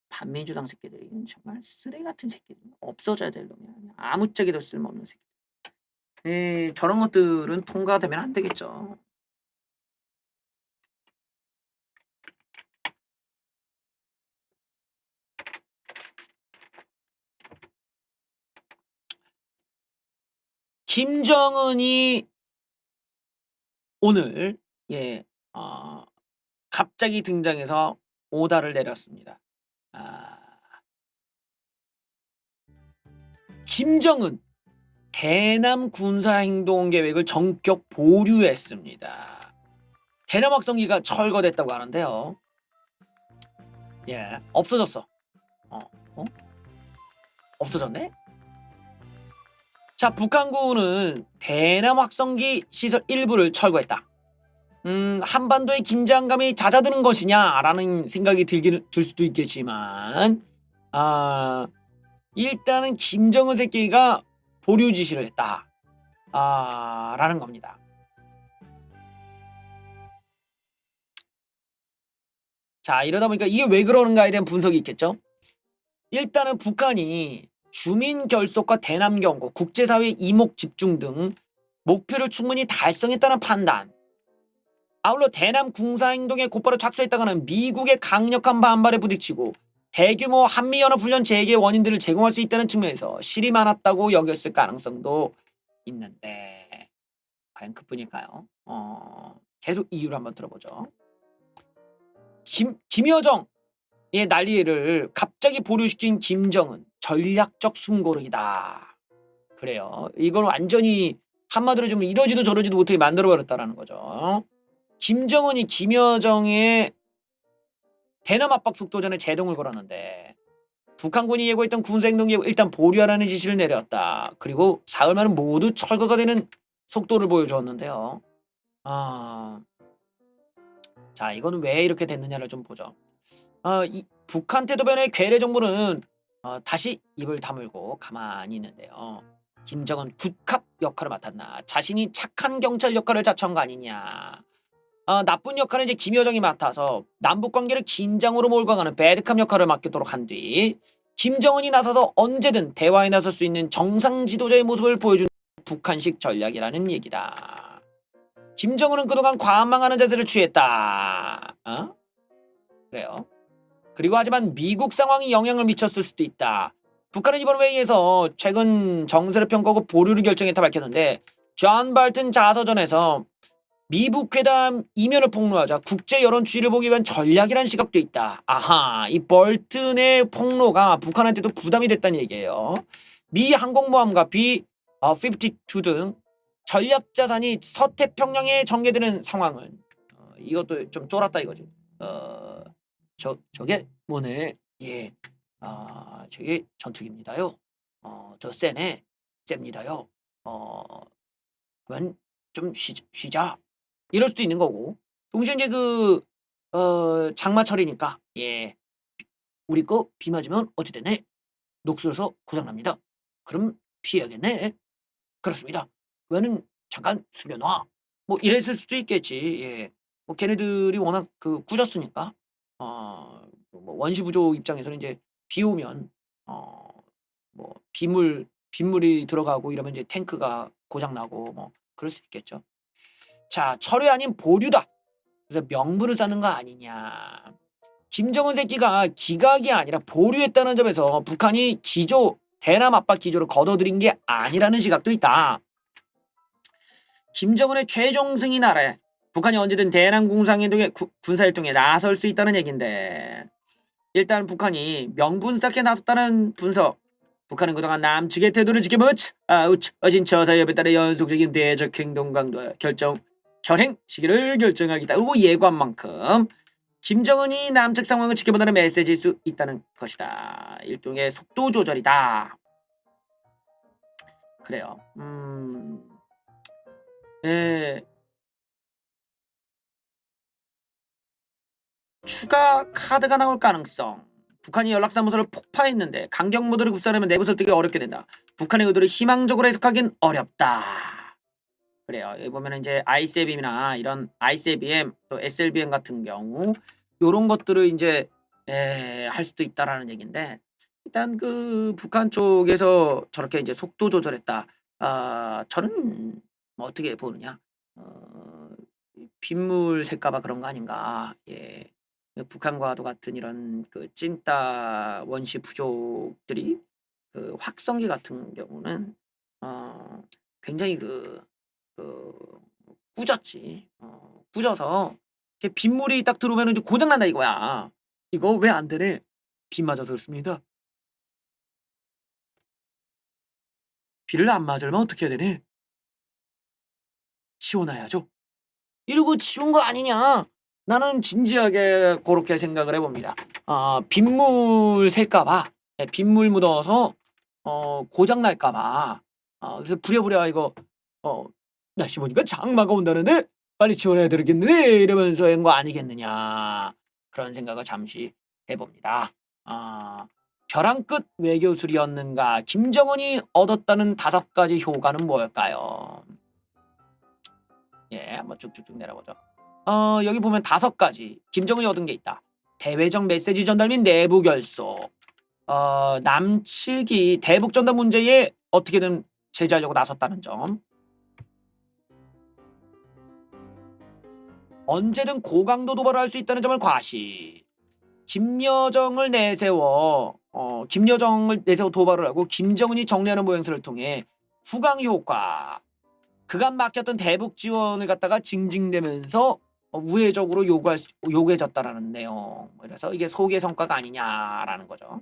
반민주당 새끼들이 정말 쓰레기 같은 새끼들. 없어져야 될 놈이야. 아무짝에도 쓸모없는 새끼. 저런 것들은 통과되면 안 되겠죠. 김정은이 오늘 갑자기 등장해서 오다를 내렸습니다. 김정은 대남 군사행동 계획을 전격 보류했습니다. 대남 확성기가 철거됐다고 하는데요. 없어졌어. 없어졌네? 자, 북한군은 대남 확성기 시설 일부를 철거했다. 한반도의 긴장감이 잦아드는 것이냐라는 생각이 들 수도 있겠지만 일단은 김정은 새끼가 보류 지시를 했다. 라는 겁니다. 자, 이러다 보니까 이게 왜 그러는가에 대한 분석이 있겠죠. 일단은 북한이 주민 결속과 대남 경고, 국제사회 이목 집중 등 목표를 충분히 달성했다는 판단. 아울러 대남 군사행동에 곧바로 착수했다가는 미국의 강력한 반발에 부딪히고 대규모 한미연합훈련 재개의 원인들을 제공할 수 있다는 측면에서 실이 많았다고 여겼을 가능성도 있는데 과연 그뿐일까요? 계속 이유를 한번 들어보죠. 김여정의 난리를 갑자기 보류시킨 김정은 전략적 숨고르기다. 그래요. 이건 완전히 한마디로 좀 이러지도 저러지도 못하게 만들어버렸다라는 거죠. 김정은이 김여정의 대남 압박 속도전에 제동을 걸었는데 북한군이 예고했던 군사행동 예고 일단 보류하라는 지시를 내렸다. 그리고 사흘 만은 모두 철거가 되는 속도를 보여주었는데요. 아, 자, 이거는 왜 이렇게 됐느냐를 좀 보죠. 이 북한 태도변의 괴뢰 정부는 다시 입을 다물고 가만히 있는데요. 김정은 굿캅 역할을 맡았나? 자신이 착한 경찰 역할을 자처한 거 아니냐? 나쁜 역할은 이제 김여정이 맡아서 남북 관계를 긴장으로 몰고 가는 배드캅 역할을 맡기도록 한 뒤 김정은이 나서서 언제든 대화에 나설 수 있는 정상 지도자의 모습을 보여주는 북한식 전략이라는 얘기다. 김정은은 그동안 관망하는 자세를 취했다. 그래요. 그리고 하지만 미국 상황이 영향을 미쳤을 수도 있다. 북한은 이번 회의에서 최근 정세를 평가하고 보류를 결정했다 밝혔는데 존 발튼 자서전에서 미북 회담 이면을 폭로하자 국제 여론 추이를 보기 위한 전략이라는 시각도 있다. 아하, 이 볼튼의 폭로가 북한한테도 부담이 됐다는 얘기예요. 미 항공모함과 B-52 등 전략 자산이 서태평양에 전개되는 상황은 이것도 좀 쫄았다 이거지. 저게 뭐네? 예, 저게 전투기입니다요. 저 세네, 셉니다요. 그만 좀 쉬자. 이럴 수도 있는 거고. 동시에 이제 장마철이니까, 예, 우리 거 비 맞으면 어찌 되네? 녹슬어서 고장납니다. 그럼 피해야겠네. 그렇습니다. 그거는 잠깐 숨겨놔. 뭐 이랬을 수도 있겠지. 예. 뭐 걔네들이 워낙 꾸졌으니까. 뭐 원시부조 입장에서는 이제 비 오면 어, 뭐 빗물이 들어가고 이러면 이제 탱크가 고장 나고 뭐 그럴 수 있겠죠. 자, 철회 아닌 보류다. 그래서 명분을 쌓는 거 아니냐. 김정은 새끼가 기각이 아니라 보류했다는 점에서 북한이 대남 압박 기조를 거둬들인 게 아니라는 시각도 있다. 김정은의 최종 승인 아래 북한이 언제든 대남 군사활동에 나설 수 있다는 얘긴데 일단 북한이 명분 쌓게 나섰다는 분석. 북한은 그동안 남측의 태도를 어진 처사협에 따라 연속적인 대적 행동 강도와 결행 시기를 결정하겠다. 예고한 만큼 김정은이 남측 상황을 지켜본다는 메시지일 수 있다는 것이다. 일종의 속도 조절이다. 그래요. 예. 추가 카드가 나올 가능성. 북한이 연락사무소를 폭파했는데 강경 모드를 구사하려면 내부 설득이 어렵게 된다. 북한의 의도를 희망적으로 해석하긴 어렵다. 그래요. 여기 보면 이제 ICBM이나 이런 ICBM 또 SLBM 같은 경우 요런 것들을 이제 할 수도 있다라는 얘기인데 일단 북한 쪽에서 저렇게 이제 속도 조절했다. 저는 뭐 어떻게 보느냐. 빗물 샜까봐 그런 거 아닌가. 예. 북한과도 같은 이런 찐따 원시 부족들이 확성기 같은 경우는 굉장히 그 꾸졌지. 꾸져서 이렇게 빗물이 딱 들어오면 이제 고장 난다 이거야. 이거 왜 안 되네? 비 맞아서 그렇습니다. 비를 안 맞으면 어떻게 해야 되네? 치워놔야죠. 이러고 치운 거 아니냐? 나는 진지하게 그렇게 생각을 해봅니다. 빗물 셀까봐, 빗물 묻어서 고장 날까봐. 그래서 부랴부랴 이거 날씨 보니까 장마가 온다는데 빨리 지원해야 되겠네 이러면서 한 거 아니겠느냐 그런 생각을 잠시 해봅니다. 벼랑 끝 외교술이었는가? 김정은이 얻었다는 5가지 효과는 뭘까요? 예, 한번 쭉쭉쭉 내려보죠. 여기 보면 5가지 김정은이 얻은 게 있다. 대외적 메시지 전달 및 내부 결속. 남측이 대북 전단 문제에 어떻게든 제재하려고 나섰다는 점. 언제든 고강도 도발을 할 수 있다는 점을 과시. 김여정을 내세워 도발을 하고 김정은이 정리하는 모양새를 통해 후강 효과. 그간 막혔던 대북 지원을 갖다가 징징대면서 우회적으로 요구해졌다라는 내용. 그래서 이게 소개 성과가 아니냐라는 거죠.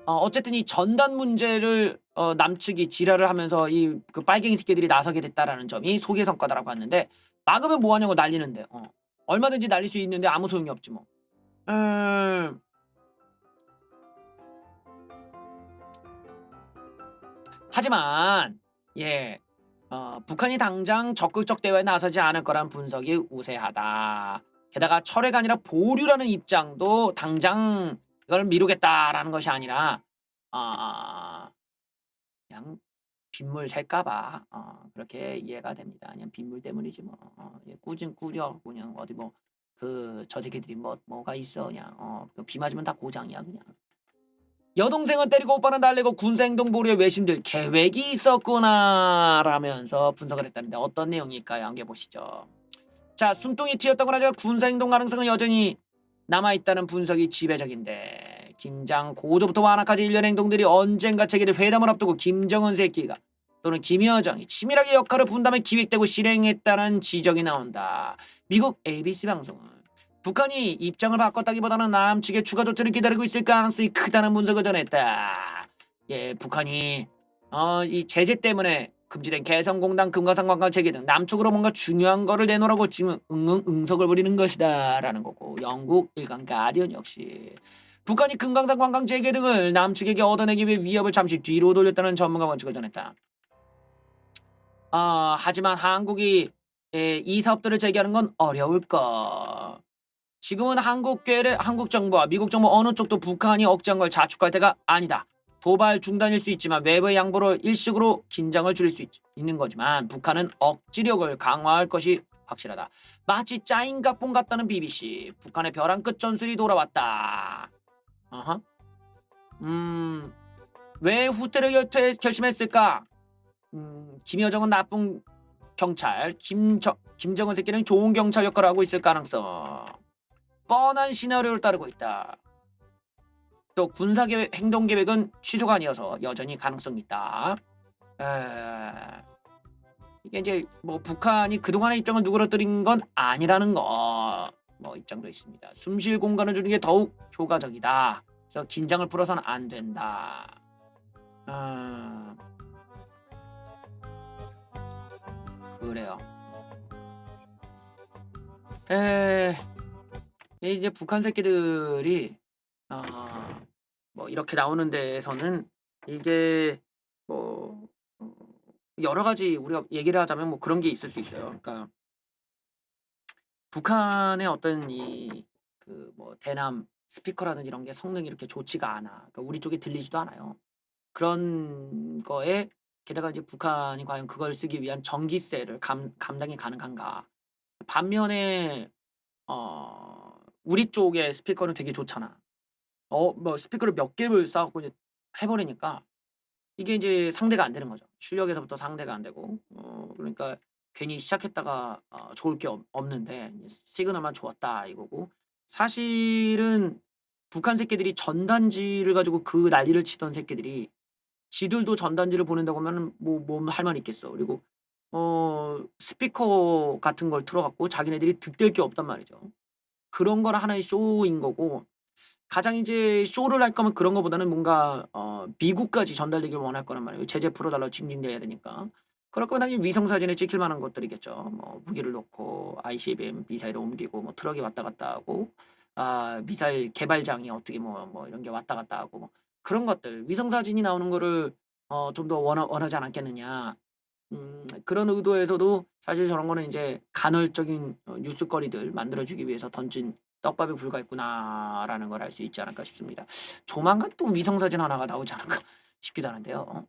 어쨌든 이 전단 문제를 남측이 지랄을 하면서 그 빨갱이 새끼들이 나서게 됐다라는 점이 소개 성과다라고 했는데 막으면 뭐하냐고 난리는데 얼마든지 날릴 수 있는데 아무 소용이 없지 뭐. 하지만 예 북한이 당장 적극적 대화에 나서지 않을 거란 분석이 우세하다. 게다가 철회가 아니라 보류라는 입장도 당장 이걸 미루겠다라는 것이 아니라 어, 그냥 빗물 셀까봐 그렇게 이해가 됩니다. 그냥 빗물 때문이지 뭐. 꾸져 그냥 어디 뭐 그 저 새끼들이 뭐가 있어 그냥 비 맞으면 다 고장이야 그냥. 여동생은 때리고 오빠는 달래고 군사행동 보류의 외신들 계획이 있었구나 라면서 분석을 했다는데 어떤 내용일까요? 함께 보시죠. 자, 숨통이 튀었다고 하자 군사행동 가능성은 여전히 남아있다는 분석이 지배적인데 긴장 고조부터 완화까지 일련 행동들이 언젠가 체결될 회담을 앞두고 김정은 새끼가 또는 김여정이 치밀하게 역할을 분담해 기획되고 실행했다는 지적이 나온다. 미국 ABC 방송은 북한이 입장을 바꿨다기보다는 남측의 추가 조치를 기다리고 있을 가능성이 크다는 분석을 전했다. 예, 북한이 이 제재 때문에 금지된 개성공단 금강산 관광 체계 등 남쪽으로 뭔가 중요한 거를 내놓으라고 지금 응석을 부리는 것이다 라는 거고, 영국 일간 가디언 역시 북한이 금강산 관광 재개 등을 남측에게 얻어내기 위해 위협을 잠시 뒤로 돌렸다는 전문가 원칙을 전했다. 하지만 한국이 이 사업들을 재개하는 건 어려울 거. 지금은 한국 정부와 미국 정부 어느 쪽도 북한이 억제한 걸 자축할 때가 아니다. 도발 중단일 수 있지만 외부의 양보로 일시적으로 긴장을 줄일 수 있는 거지만 북한은 억지력을 강화할 것이 확실하다. 마치 짜인 각본 같다는 BBC. 북한의 벼랑 끝 전술이 돌아왔다. 왜 후퇴를 결심했을까? 김여정은 나쁜 경찰, 김정은 새끼는 좋은 경찰 역할을 하고 있을 가능성. 뻔한 시나리오를 따르고 있다. 또 군사계획, 행동계획은 취소가 아니어서 여전히 가능성이 있다. 이게 이제 뭐 북한이 그동안의 입장을 누그러뜨린 건 아니라는 거 입장도 있습니다. 숨쉴 공간을 주는 게 더욱 효과적이다. 그래서 긴장을 풀어서는 안 된다. 그래요. 이제 북한 새끼들이 뭐 이렇게 나오는 데에서는 이게 뭐 여러 가지 우리가 얘기를 하자면 뭐 그런 게 있을 수 있어요. 그러니까 북한의 어떤 이 그 뭐 대남 스피커라든지 이런 게 성능이 이렇게 좋지가 않아. 그러니까 우리 쪽에 들리지도 않아요. 그런 거에 게다가 이제 북한이 과연 그걸 쓰기 위한 전기세를 감당이 가능한가? 반면에 우리 쪽의 스피커는 되게 좋잖아. 뭐 스피커를 몇 개를 쌓아갖고 이제 해버리니까 이게 이제 상대가 안 되는 거죠. 출력에서부터 상대가 안 되고, 그러니까 괜히 시작했다가 좋을 게 없는데 시그널만 좋았다 이거고. 사실은 북한 새끼들이 전단지를 가지고 그 난리를 치던 새끼들이 지들도 전단지를 보낸다고 하면은 뭐 할 말이 있겠어. 그리고 스피커 같은 걸 틀어갖고 자기네들이 득될 게 없단 말이죠. 그런 거는 하나의 쇼인 거고, 가장 이제 쇼를 할 거면 그런 거보다는 뭔가 미국까지 전달되길 원할 거란 말이에요. 제재 풀어달라고 징징대야 되니까. 그럴 거면 당연히 위성 사진에 찍힐 만한 것들이겠죠. 뭐 무기를 놓고 ICBM 미사일을 옮기고 뭐 트럭이 왔다 갔다 하고 미사일 개발장이 어떻게 뭐 이런 게 왔다 갔다 하고 뭐 그런 것들 위성 사진이 나오는 거를 좀 더 원하지 않았겠느냐. 그런 의도에서도 사실 저런 거는 이제 간헐적인 뉴스거리들 만들어주기 위해서 던진 떡밥에 불과했구나라는 걸 알 수 있지 않을까 싶습니다. 조만간 또 위성사진 하나가 나오지 않을까 싶기도 하는데요.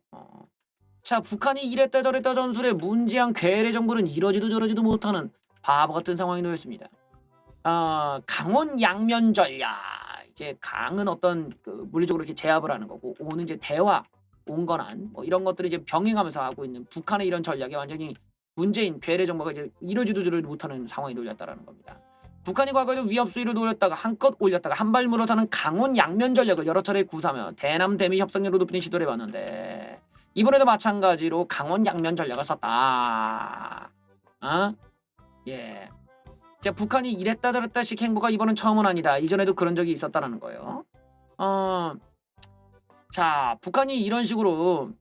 자, 북한이 이랬다 저랬다 전술에 문재인 괴뢰 정부는 이러지도 저러지도 못하는 바보 같은 상황이 놓였습니다. 강원 양면 전략. 이제 강은 어떤 그 물리적으로 이렇게 제압을 하는 거고, 오는 이제 대화, 온건한 뭐 이런 것들을 이제 병행하면서 하고 있는 북한의 이런 전략에 완전히 문재인 괴뢰 정부가 이제 이러지도 저러지도 못하는 상황이 놓였다라는 겁니다. 북한이 과거에도 위협 수위를 노렸다가 한껏 올렸다가 한 발 물어서는 강원 양면 전략을 여러 차례 구사하며 대남 대미 협상력을 높이는 시도를 해봤는데 이번에도 마찬가지로 강원 양면 전략을 썼다. 예. 자, 북한이 이랬다 저랬다식 행보가 이번은 처음은 아니다. 이전에도 그런 적이 있었다는 거예요. 자, 북한이 이런 식으로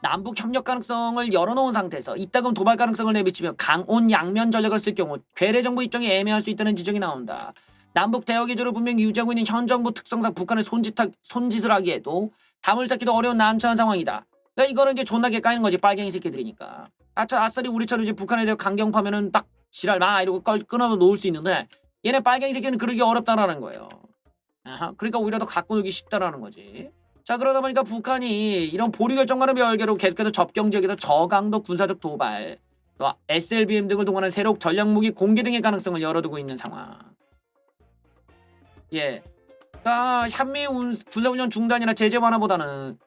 남북 협력 가능성을 열어놓은 상태에서 이따금 도발 가능성을 내비치며 강온 양면 전략을 쓸 경우 괴뢰 정부 입장이 애매할 수 있다는 지적이 나온다. 남북 대화 기조를 분명히 유지하고 있는 현 정부 특성상 북한의 손짓을 하기에도 담을 쌓기도 어려운 난처한 상황이다. 그러니까 이거는 이제 존나게 까이는 거지. 빨갱이 새끼들이니까. 아싸리 우리처럼 이제 북한에 대해 강경파면은 딱 지랄 마 이러고 끊어 놓을 수 있는데 얘네 빨갱이 새끼는 그러기 어렵다라는 거예요. 아하, 그러니까 오히려 더 갖고 놀기 쉽다라는 거지. 자, 그러다 보니까 북한이 이런 보류 결정과는 별개로 계속해서 접경 지역에서 저강도 군사적 도발, 또 SLBM 등을 동원한 새로운 전략무기 공개 등의 가능성을 열어두고 있는 상황. 예, 그러니까 한미 군사훈련 중단이나 제재 완화보다는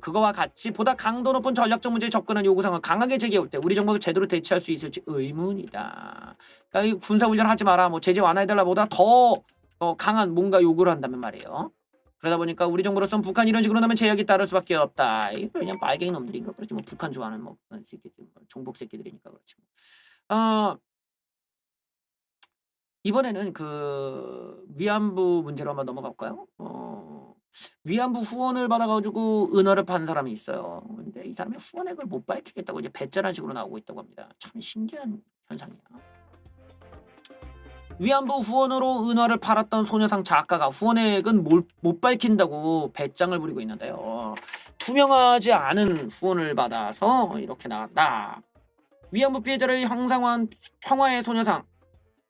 그거와 같이 보다 강도 높은 전략적 문제에 접근한 요구사항을 강하게 제기해올 때 우리 정부가 제대로 대처할 수 있을지 의문이다. 그러니까 이 군사훈련 하지 마라, 뭐 제재 완화해달라보다 더 강한 뭔가 요구를 한다면 말이에요. 그러다 보니까 우리 정부로서는 북한 이런 식으로 나면 제약이 따를 수밖에 없다. 왜냐면 빨갱이 놈들인가 그렇지 뭐 북한 좋아하는 뭐 새끼들, 종북 새끼들이니까 그렇지. 이번에는 그 위안부 문제로 한번 넘어가 볼까요? 위안부 후원을 받아가지고 은어를 판 사람이 있어요. 근데 이 사람이 후원액을 못 밝히겠다고 이제 배째라는 식으로 나오고 있다고 합니다. 참 신기한 현상이야. 위안부 후원으로 은화를 팔았던 소녀상 작가가 후원액은 못 밝힌다고 배짱을 부리고 있는데요. 투명하지 않은 후원을 받아서 이렇게 나왔다. 위안부 피해자를 형상화한 평화의 소녀상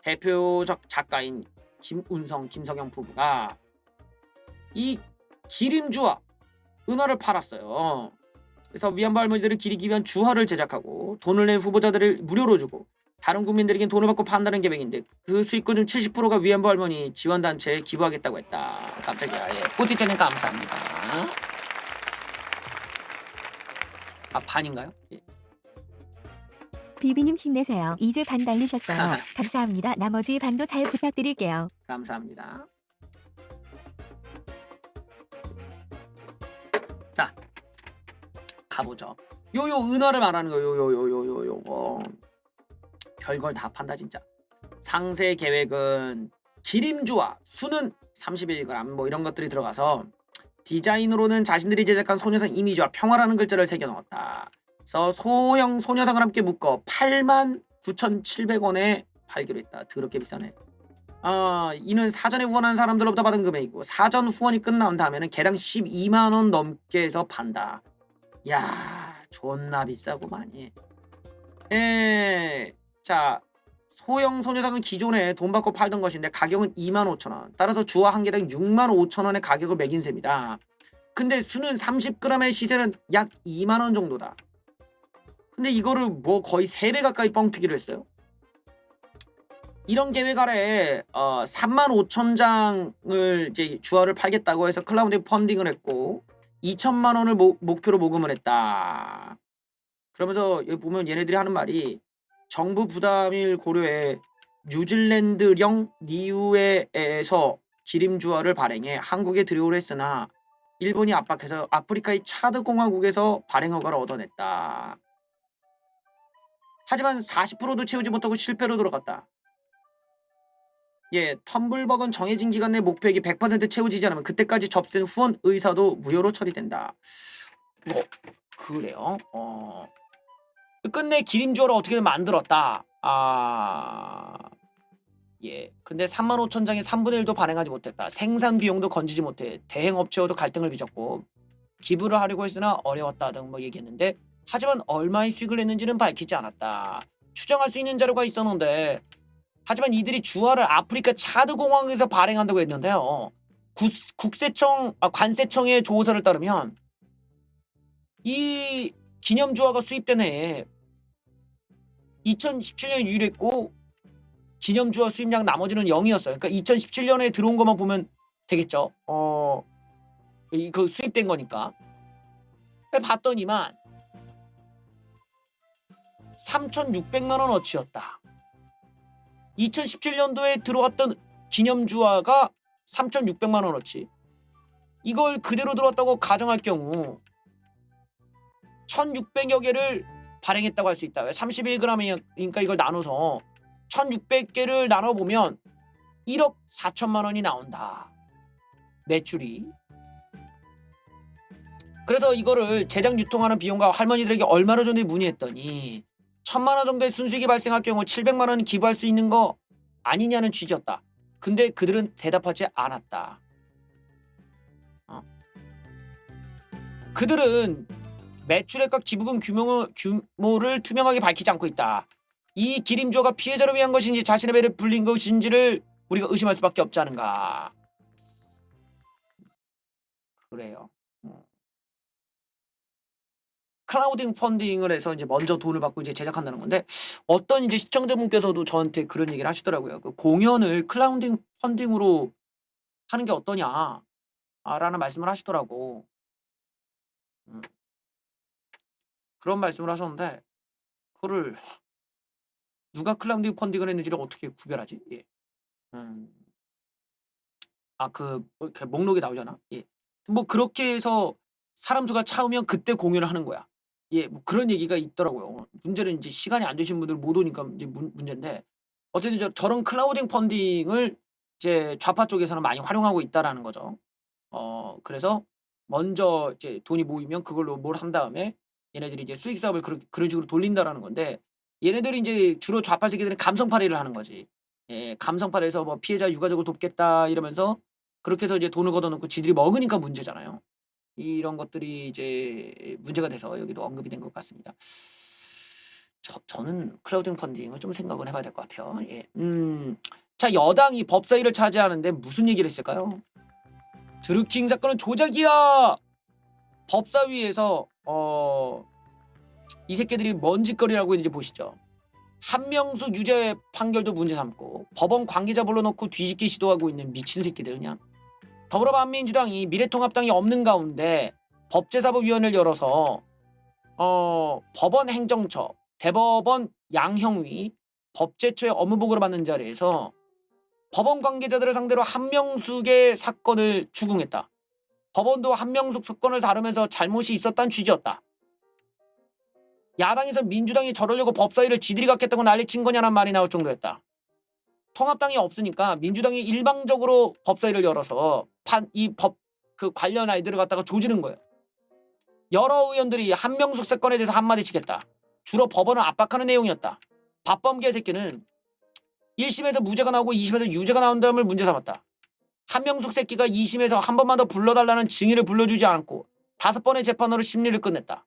대표적 작가인 김운성, 김석영 부부가 이 기림주화 은화를 팔았어요. 그래서 위안부 할머니들을 기리기 위한 주화를 제작하고 돈을 낸 후보자들을 무료로 주고 다른 국민들에겐 돈을 받고 판다는 계획인데 그 수익금 중 70%가 위안부 할머니 지원단체에 기부하겠다고 했다. 깜짝이야. 예. 꽃띠전에 감사합니다. 반인가요? 예. 비비님 힘내세요. 이제 반 달리셨어요. 감사합니다. 나머지 반도 잘 부탁드릴게요. 감사합니다. 자, 가보죠. 요요 은화를 말하는 거요. 요거 별걸 다 판다 진짜. 상세 계획은 기림주와 수는 31g 뭐 이런 것들이 들어가서 디자인으로는 자신들이 제작한 소녀상 이미지와 평화라는 글자를 새겨 넣었다. 그래서 소형 소녀상을 함께 묶어 89,700원에 팔기로 했다. 더럽게 비싸네. 이는 사전에 후원한 사람들로부터 받은 금액이고 사전 후원이 끝난 다음에는 개당 12만원 넘게 해서 판다. 야, 존나 비싸구만. 자, 소형 소녀상은 기존에 돈 받고 팔던 것인데 가격은 25,000원. 따라서 주화 한 개당 65,000원의 가격을 매긴 셈이다. 근데 수는 30g의 시세는 약 2만원 정도다. 근데 이거를 뭐 거의 3배 가까이 뻥튀기를 했어요. 이런 계획 아래 35,000장을 이제 주화를 팔겠다고 해서 클라우드 펀딩을 했고 2천만 원을 목표로 모금을 했다. 그러면서 여기 보면 얘네들이 하는 말이 정부 부담을 고려해 뉴질랜드령 니우에에서 기림주화를 발행해 한국에 들여오려 했으나 일본이 압박해서 아프리카의 차드 공화국에서 발행 허가를 얻어냈다. 하지만 40%도 채우지 못하고 실패로 돌아갔다. 예, 텀블벅은 정해진 기간 내 목표액이 100% 채워지지 않으면 그때까지 접수된 후원 의사도 무효로 처리된다. 그래요? 끝내 기림주화를 어떻게든 만들었다. 예. 근데 35,000장의 3분의 1도 발행하지 못했다. 생산 비용도 건지지 못해 대행업체와도 갈등을 빚었고 기부를 하려고 했으나 어려웠다 등 뭐 얘기했는데 하지만 얼마의 수익을 냈는지는 밝히지 않았다. 추정할 수 있는 자료가 있었는데 하지만 이들이 주화를 아프리카 차드 공화국에서 발행한다고 했는데요. 관세청의 조사를 따르면 이 기념주화가 수입된 해에 2017년에 유일했고 기념주화 수입량 나머지는 0이었어요. 그러니까 2017년에 들어온 것만 보면 되겠죠. 그 수입된 거니까. 봤더니만 3,600만 원어치였다. 2017년도에 들어왔던 기념주화가 3,600만 원어치. 이걸 그대로 들어왔다고 가정할 경우 1,600여 개를 발행했다고 할 수 있다. 31g이니까 이걸 나눠서 1,600개를 나눠보면 1억 4천만 원이 나온다. 매출이. 그래서 이거를 제작 유통하는 비용과 할머니들에게 얼마나 전에 문의했더니 1,000만 원 정도의 순수익이 발생할 경우 700만 원은 기부할 수 있는 거 아니냐는 취지였다. 근데 그들은 대답하지 않았다. 그들은 매출액과 기부금 규모를 투명하게 밝히지 않고 있다. 이 기림주어가 피해자를 위한 것인지 자신의 배를 불린 것인지를 우리가 의심할 수밖에 없지 않은가. 그래요. 클라우딩 펀딩을 해서 이제 먼저 돈을 받고 이제 제작한다는 건데, 어떤 이제 시청자분께서도 저한테 그런 얘기를 하시더라고요. 그 공연을 클라우딩 펀딩으로 하는 게 어떠냐 라는 말씀을 하시더라고. 그런 말씀을 하셨는데, 그거를 누가 클라우딩 펀딩을 했는지를 어떻게 구별하지? 예. 그 목록에 나오려나? 예. 뭐 그렇게 해서 사람 수가 차오면 그때 공연을 하는 거야. 예, 뭐 그런 얘기가 있더라고요. 문제는 이제 시간이 안 되신 분들 못 오니까 이제 문제인데, 어쨌든 저런 클라우딩 펀딩을 이제 좌파 쪽에서는 많이 활용하고 있다라는 거죠. 그래서 먼저 이제 돈이 모이면 그걸로 뭘 한 다음에 얘네들이 이제 수익 사업을 그런 식으로 돌린다라는 건데, 얘네들이 이제 주로 좌파 세계들은 감성팔이를 하는 거지. 예, 감성팔이에서 뭐 피해자 유가족을 돕겠다 이러면서 그렇게 해서 이제 돈을 걷어놓고 지들이 먹으니까 문제잖아요. 이런 것들이 이제 문제가 돼서 여기도 언급이 된 것 같습니다. 저는 클라우딩 펀딩을 좀 생각을 해봐야 될 것 같아요. 예. 자, 여당이 법사위를 차지하는데 무슨 얘기를 했을까요? 드루킹 사건은 조작이야. 법사위에서 이 새끼들이 뭔 짓거리라고 했는지 보시죠. 한명숙 유죄 판결도 문제 삼고 법원 관계자 불러놓고 뒤집기 시도하고 있는 미친 새끼들 그냥. 더불어민주당이 미래통합당이 없는 가운데 법제사법위원회를 열어서 법원 행정처, 대법원 양형위, 법제처의 업무보고를 받는 자리에서 법원 관계자들을 상대로 한명숙의 사건을 추궁했다. 법원도 한명숙 사건을 다루면서 잘못이 있었다는 취지였다. 야당에서 민주당이 저러려고 법사위를 지들이 갖겠다고 난리친 거냐는 말이 나올 정도였다. 통합당이 없으니까 민주당이 일방적으로 법사위를 열어서 이 법 그 관련 아이들을 갖다가 조지는 거예요. 여러 의원들이 한명숙 사건에 대해서 한마디씩 했다. 주로 법원을 압박하는 내용이었다. 박범계 새끼는 1심에서 무죄가 나오고 2심에서 유죄가 나온 다음을 문제 삼았다. 한명숙 새끼가 2심에서 한 번만 더 불러달라는 증인을 불러주지 않고 5번의 재판으로 심리를 끝냈다.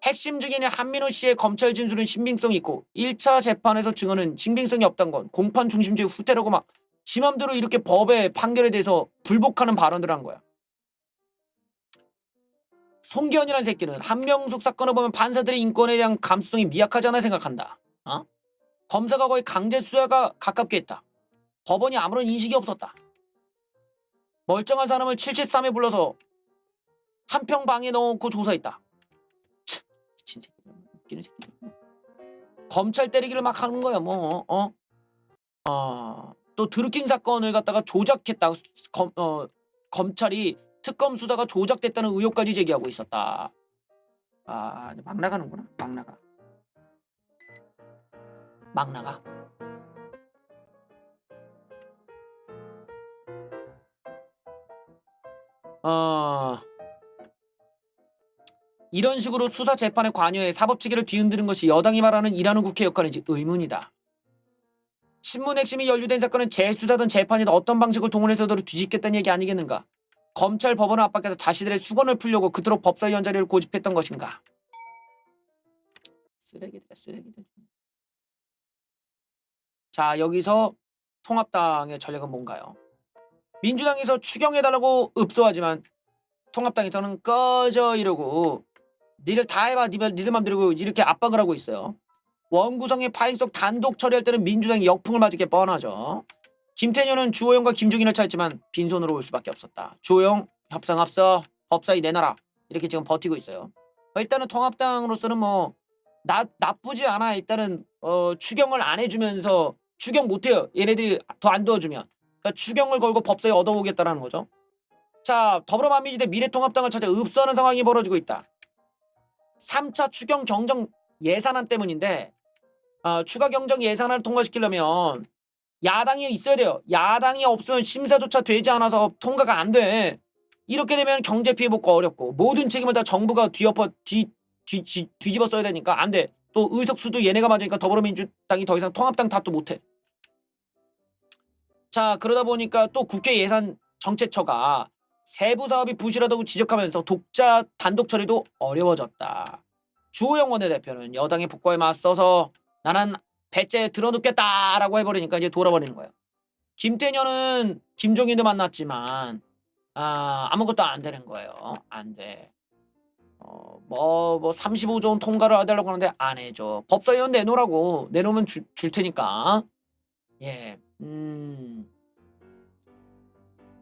핵심 증인인 한민호 씨의 검찰 진술은 신빙성이 있고 1차 재판에서 증언은 신빙성이 없다는 건 공판 중심주의 후퇴라고 막 지 맘대로 이렇게 법의 판결에 대해서 불복하는 발언들을 한 거야. 송기현이라는 새끼는 한명숙 사건을 보면 판사들의 인권에 대한 감수성이 미약하지 않아 생각한다. 검사가 거의 강제 수사가 가깝게 했다. 법원이 아무런 인식이 없었다. 멀쩡한 사람을 73에 불러서 한평 방에 넣어놓고 조사했다. 참, 미친 새끼들, 웃기는 새끼들. 검찰 때리기를 막 하는 거야, 뭐. 또 드루킹 사건을 갖다가 조작했다. 검찰이 특검 수사가 조작됐다는 의혹까지 제기하고 있었다. 막 나가는구나. 막 나가. 이런 식으로 수사 재판에 관여해 사법 체계를 뒤흔드는 것이 여당이 말하는 일하는 국회 역할인지 의문이다. 신문 핵심이 연루된 사건은 재수사든 재판이든 어떤 방식을 동원해서도 뒤집겠다는 얘기 아니겠는가? 검찰 법원을 압박해서 자신들의 수건을 풀려고 그토록 법사위원 자리를 고집했던 것인가? 쓰레기들. 자, 여기서 통합당의 전략은 뭔가요? 민주당에서 추경해달라고 읍소하지만 통합당에서는 꺼져 이러고 니들 다 해봐 니들 맘대로 이렇게 압박을 하고 있어요. 원구성의 파행성 단독 처리할 때는 민주당이 역풍을 맞을 게 뻔하죠. 김태년은 주호영과 김종인을 찾았지만 빈손으로 올 수밖에 없었다. 주호영 협상 앞서 법사위 내놔라 이렇게 지금 버티고 있어요. 일단은 통합당으로서는 뭐 나쁘지 않아. 일단은 추경을 안 해주면서 추경 못해요. 얘네들이 더 안 도와주면. 그러니까 추경을 걸고 법사위 얻어보겠다라는 거죠. 자, 더불어민주당 대 미래통합당을 찾아 읍소하는 상황이 벌어지고 있다. 3차 추경 경정 예산안 때문인데 추가 경정 예산안을 통과시키려면 야당이 있어야 돼요. 야당이 없으면 심사조차 되지 않아서 통과가 안 돼. 이렇게 되면 경제 피해 복구 어렵고 모든 책임을 다 정부가 뒤집어 써야 되니까 안 돼. 또 의석수도 얘네가 맞으니까 더불어민주당이 더 이상 통합당 탓도 못해. 자, 그러다 보니까 또 국회 예산 정책처가 세부 사업이 부실하다고 지적하면서 독자 단독 처리도 어려워졌다. 주호영 원내대표는 여당의 폭거에 맞서서 나는 배째 들어눕겠다라고 해버리니까 이제 돌아버리는 거예요. 김태년은 김종인도 만났지만 아무것도 안 되는 거예요. 안 돼. 35조 원 통과를 해달라고 하는데 안 해줘. 법사위원 내놓으라고. 내놓으면 줄 테니까. 예.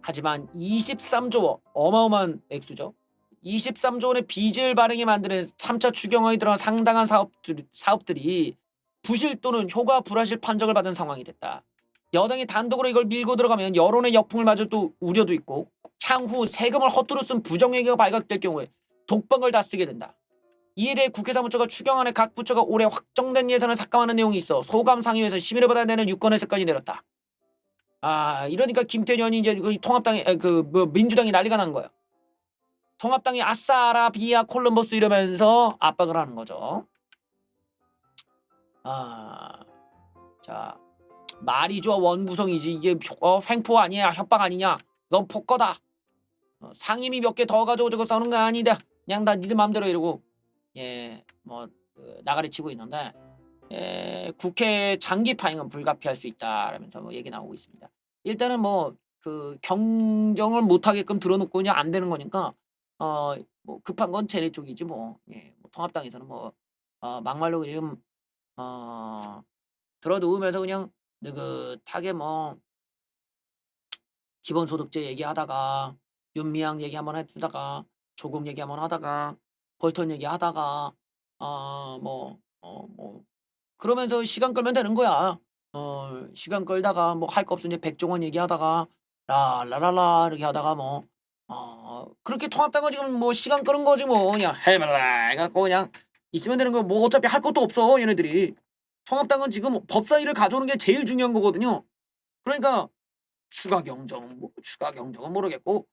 하지만 23조 원, 어마어마한 액수죠. 23조 원의 빚을 발행해 만드는 3차 추경안이 들어간 상당한 사업들이 부실 또는 효과 불하실 판정을 받은 상황이 됐다. 여당이 단독으로 이걸 밀고 들어가면 여론의 역풍을 맞을 또 우려도 있고 향후 세금을 허투루 쓴 부정행위가 발각될 경우에 독방을 다 쓰게 된다. 이에 대해 국회 사무처가 추경안에 각 부처가 올해 확정된 예산을 삭감하는 내용이 있어 소감상의회에서 심의를 받아야 되는 유권에서까지 내렸다. 이러니까 김태년이 이제 통합당이 민주당이 난리가 난 거예요. 통합당이 아싸라 비아 콜럼버스 이러면서 압박을 하는 거죠. 자, 말이 좋아 원구성이지 이게 횡포 아니야 협박 아니냐 넌 폭거다. 상임위 몇 개 더 가지고 저거 싸우는 거 아니다. 그냥 다 니들 마음대로 이러고 나가리 치고 있는데 국회 장기 파행은 불가피할 수 있다라면서 얘기 나오고 있습니다. 일단은 경정을 못하게끔 들어놓고 그냥 안 되는 거니까 급한 건 쟤네 쪽이지 통합당에서는 막말로 지금 들어놓으면서 그냥 느긋하게 기본소득제 얘기하다가 윤미향 얘기 한번 해주다가 조국 얘기 한번 하다가 벌턴 얘기하다가 그러면서 시간 끌면 되는 거야. 시간 끌다가 할 거 없으니 백종원 얘기하다가 라라라라 이렇게 하다가 그렇게 통합당은 지금 시간 끄는 거지 그냥 해발라 해갖고 그냥 있으면 되는 거 어차피 할 것도 없어 얘네들이. 통합당은 지금 법사위를 가져오는 게 제일 중요한 거거든요. 그러니까 추가 경정은 모르겠고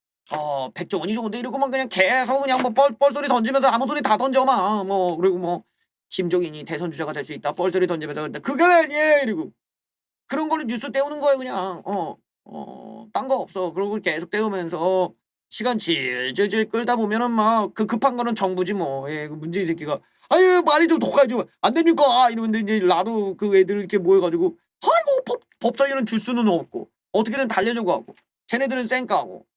백종원이 좋은데 이러고만 그냥 계속 그냥 뻘소리 던지면서 아무 소리 다 던져만 그리고 김종인이 대선 주자가 될 수 있다 뻘소리 던지면서 근데 그건 아니에요 이러고 그런 걸로 뉴스 때우는 거예요 그냥 딴 거 없어. 그러고 계속 때우면서 시간 질질질 끌다 보면은 그 급한 거는 정부지 그 문재인 새끼가 아유 말이 좀 독하지 안 됩니까 이러는데 이제 나도 그 애들 이렇게 모여가지고 아이고 법사위는 줄 수는 없고 어떻게든 달려려고 하고 쟤네들은 쌩까하고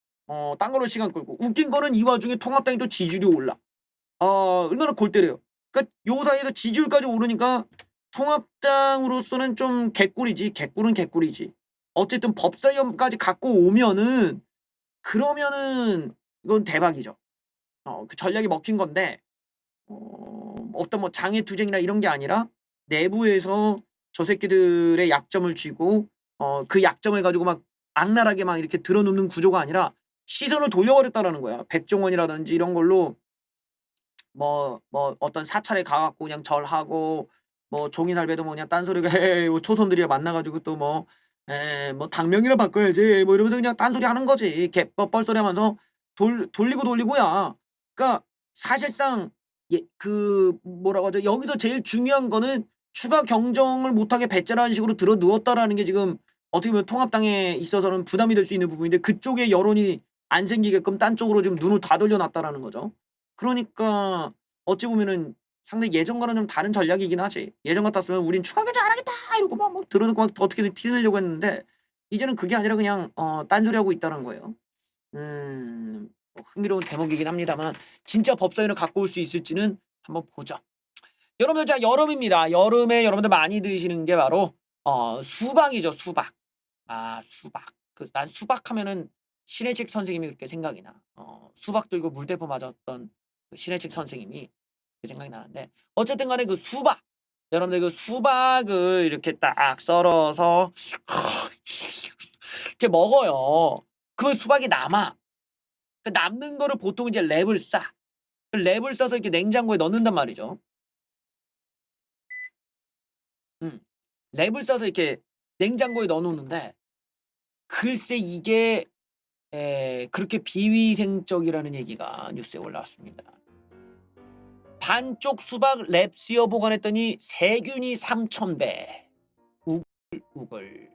딴 걸로 시간 끌고 웃긴 거는 이 와중에 통합당이 또 지지율이 올라. 얼마나 골 때려요. 그러니까 요 사이에서 지지율까지 오르니까 통합당으로서는 좀 개꿀은 개꿀이지. 어쨌든 법사위원까지 갖고 오면은 그러면은 이건 대박이죠. 그 전략이 먹힌 건데 어떤 장애투쟁이나 이런 게 아니라 내부에서 저 새끼들의 약점을 쥐고 그 약점을 가지고 악랄하게 이렇게 들어눕는 구조가 아니라 시선을 돌려버렸다라는 거야. 백종원이라든지 이런 걸로 어떤 사찰에 가갖고 그냥 절하고 종이날배도 그냥 딴소리가 초선들이랑 만나가지고 또 당명이나 바꿔야지 이러면서 그냥 딴소리 하는 거지. 뻘소리 하면서 돌리고야. 그러니까 사실상 뭐라고 하죠? 여기서 제일 중요한 거는 추가 경정을 못하게 배째라는 식으로 들어 누웠다라는 게 지금 어떻게 보면 통합당에 있어서는 부담이 될 수 있는 부분인데 그쪽에 여론이 안 생기게끔 딴 쪽으로 지금 눈을 다 돌려놨다라는 거죠. 그러니까 어찌 보면은 상당히 예전과는 좀 다른 전략이긴 하지. 예전 같았으면 우린 추가 경정 안 하겠다 이러고 들어놓고 어떻게든 티내려고 했는데 이제는 그게 아니라 그냥 딴소리 하고 있다는 거예요. 흥미로운 대목이긴 합니다만 진짜 법사위를 갖고 올 수 있을지는 한번 보죠. 여러분들 자 여름입니다. 여름에 여러분들 많이 드시는 게 바로 수박이죠. 수박. 수박. 난 수박하면은 신해책 선생님이 그렇게 생각이 나. 수박 들고 물대포 맞았던 그 신해책 선생님이 생각이 나는데 어쨌든 간에 그 수박 여러분들 그 수박을 이렇게 딱 썰어서 이렇게 먹어요. 그러면 수박이 남아. 그 남는 거를 보통 이제 랩을 싸. 그 랩을 싸서 이렇게 냉장고에 넣는단 말이죠. 랩을 싸서 이렇게 냉장고에 넣어놓는데 글쎄 이게 그렇게 비위생적이라는 얘기가 뉴스에 올라왔습니다. 반쪽 수박 랩 씌어 보관했더니 세균이 3000배. 우글우글.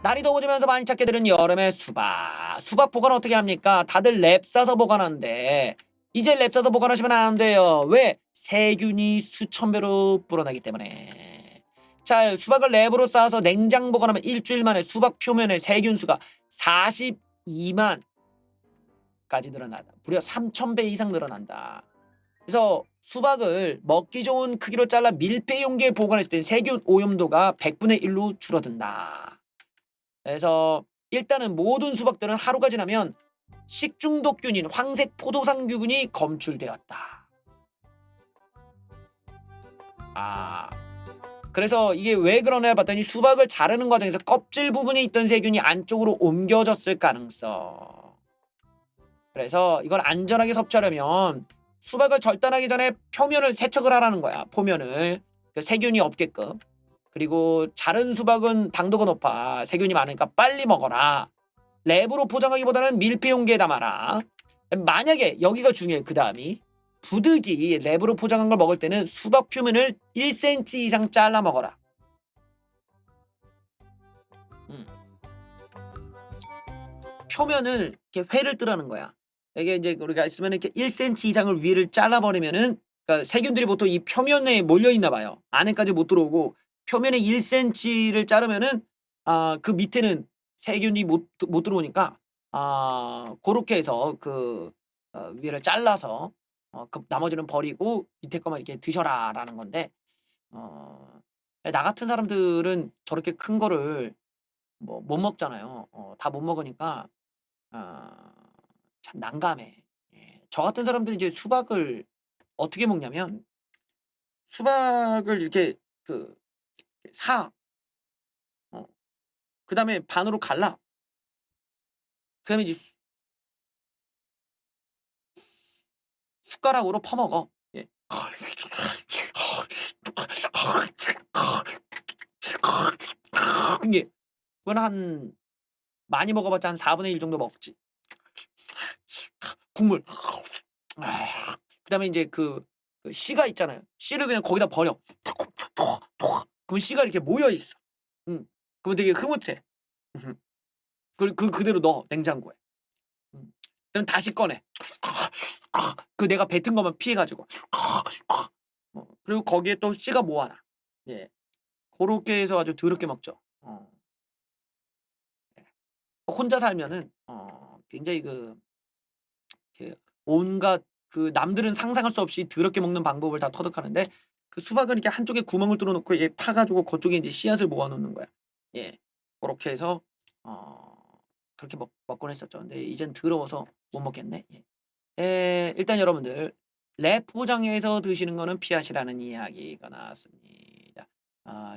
날이 더워지면서 많이 찾게 되는 여름의 수박. 수박 보관 어떻게 합니까? 다들 랩 싸서 보관하는데 이제 랩 싸서 보관하시면 안 돼요. 왜? 세균이 수천 배로 불어나기 때문에. 자, 수박을 랩으로 싸서 냉장 보관하면 일주일 만에 수박 표면의 세균 수가 42만 까지 늘어난다. 무려 3,000배 이상 늘어난다. 그래서 수박을 먹기 좋은 크기로 잘라 밀폐 용기에 보관했을 때 세균 오염도가 100분의 1로 줄어든다. 그래서 일단은 모든 수박들은 하루가 지나면 식중독균인 황색 포도상균이 검출되었다. 그래서 이게 왜 그러냐 봤더니 수박을 자르는 과정에서 껍질 부분에 있던 세균이 안쪽으로 옮겨졌을 가능성. 그래서 이걸 안전하게 섭취하려면 수박을 절단하기 전에 표면을 세척을 하라는 거야. 표면을. 그 세균이 없게끔. 그리고 자른 수박은 당도가 높아. 세균이 많으니까 빨리 먹어라. 랩으로 포장하기보다는 밀폐 용기에 담아라. 만약에 여기가 중요해. 그 다음이 부득이 랩으로 포장한 걸 먹을 때는 수박 표면을 1cm 이상 잘라 먹어라. 표면을 이렇게 회를 뜨라는 거야. 이게 이제 우리가 있으면 이렇게 1cm 이상을 위를 잘라버리면은, 그러니까 세균들이 보통 이 표면에 몰려 있나 봐요. 안에까지 못 들어오고 표면에 1cm를 자르면은 그 밑에는 세균이 못 들어오니까 그렇게 해서 그 위를 잘라서 그 나머지는 버리고 밑에 것만 이렇게 드셔라라는 건데, 나 같은 사람들은 저렇게 큰 거를 뭐 못 먹잖아요. 다 못 먹으니까 참 난감해. 예. 저 같은 사람들은 이제 수박을 어떻게 먹냐면 수박을 이렇게 사. 그다음에 반으로 갈라. 그다음에 이제 숟가락으로 퍼먹어. 예. 이게 그건 한 많이 먹어봤자 한 4분의 1 정도 먹지. 국물. 그다음에 이제 그 씨가 있잖아요. 씨를 그냥 거기다 버려. 그럼 씨가 이렇게 모여 있어. 그러면 되게 흐뭇해. 그대로 넣어 냉장고에. 그럼 다시 꺼내. 그 내가 뱉은 것만 피해가지고. 그리고 거기에 또 씨가 모아놔. 예. 그렇게 해서 아주 더럽게 먹죠. 혼자 살면은 굉장히 그 온갖 그 남들은 상상할 수 없이 더럽게 먹는 방법을 다 터득하는데, 그 수박은 이렇게 한쪽에 구멍을 뚫어놓고 이제 파가지고 그쪽에 이제 씨앗을 모아놓는 거야. 예, 그렇게 해서 그렇게 먹곤 했었죠. 근데 이젠 더러워서 못 먹겠네. 예. 일단 여러분들 랩 포장해서 드시는 거는 피하시라는 이야기가 나왔습니다.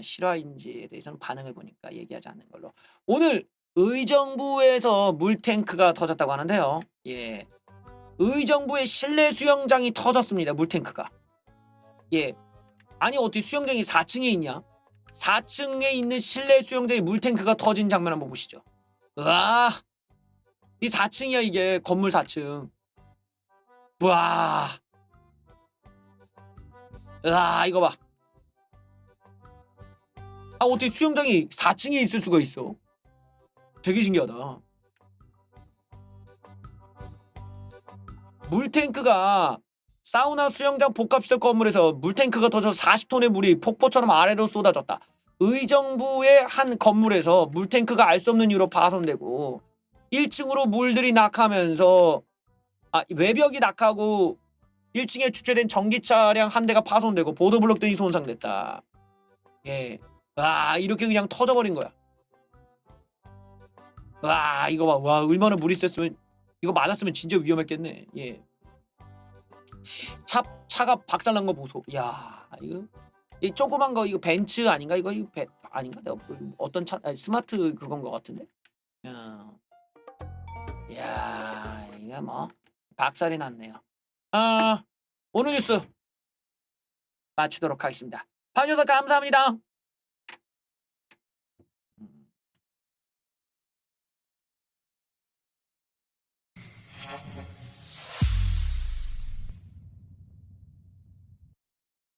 실화인지에 대해서는 반응을 보니까 얘기하지 않는 걸로. 오늘 의정부에서 물탱크가 터졌다고 하는데요. 예. 의정부의 실내 수영장이 터졌습니다. 물탱크가. 예. 아니 어떻게 수영장이 4층에 있냐? 4층에 있는 실내 수영장에 물탱크가 터진 장면 한번 보시죠. 으아. 이 4층이야 이게. 건물 4층. 우와. 으아 이거 봐. 어떻게 수영장이 4층에 있을 수가 있어. 되게 신기하다. 물탱크가 사우나 수영장 복합시설 건물에서 물탱크가 터져서 40톤의 물이 폭포처럼 아래로 쏟아졌다. 의정부의 한 건물에서 물탱크가 알 수 없는 이유로 파손되고 1층으로 물들이 낙하면서 외벽이 낙하고 1층에 주차된 전기차량 한 대가 파손되고 보도블록 등이 손상됐다. 예. 이렇게 그냥 터져버린 거야. 이거 봐. 와, 얼마나 물이 셌으면 이거 맞았으면 진짜 위험했겠네. 예. 차가 박살난 거 보소. 야, 이거 이 조그만 거 이거 벤츠 아닌가? 이거 아닌가? 내가 어떤 차 스마트 그건 거 같은데. 야, 이거 뭐 박살이 났네요. 오늘 뉴스 마치도록 하겠습니다. 봐주셔서 감사합니다.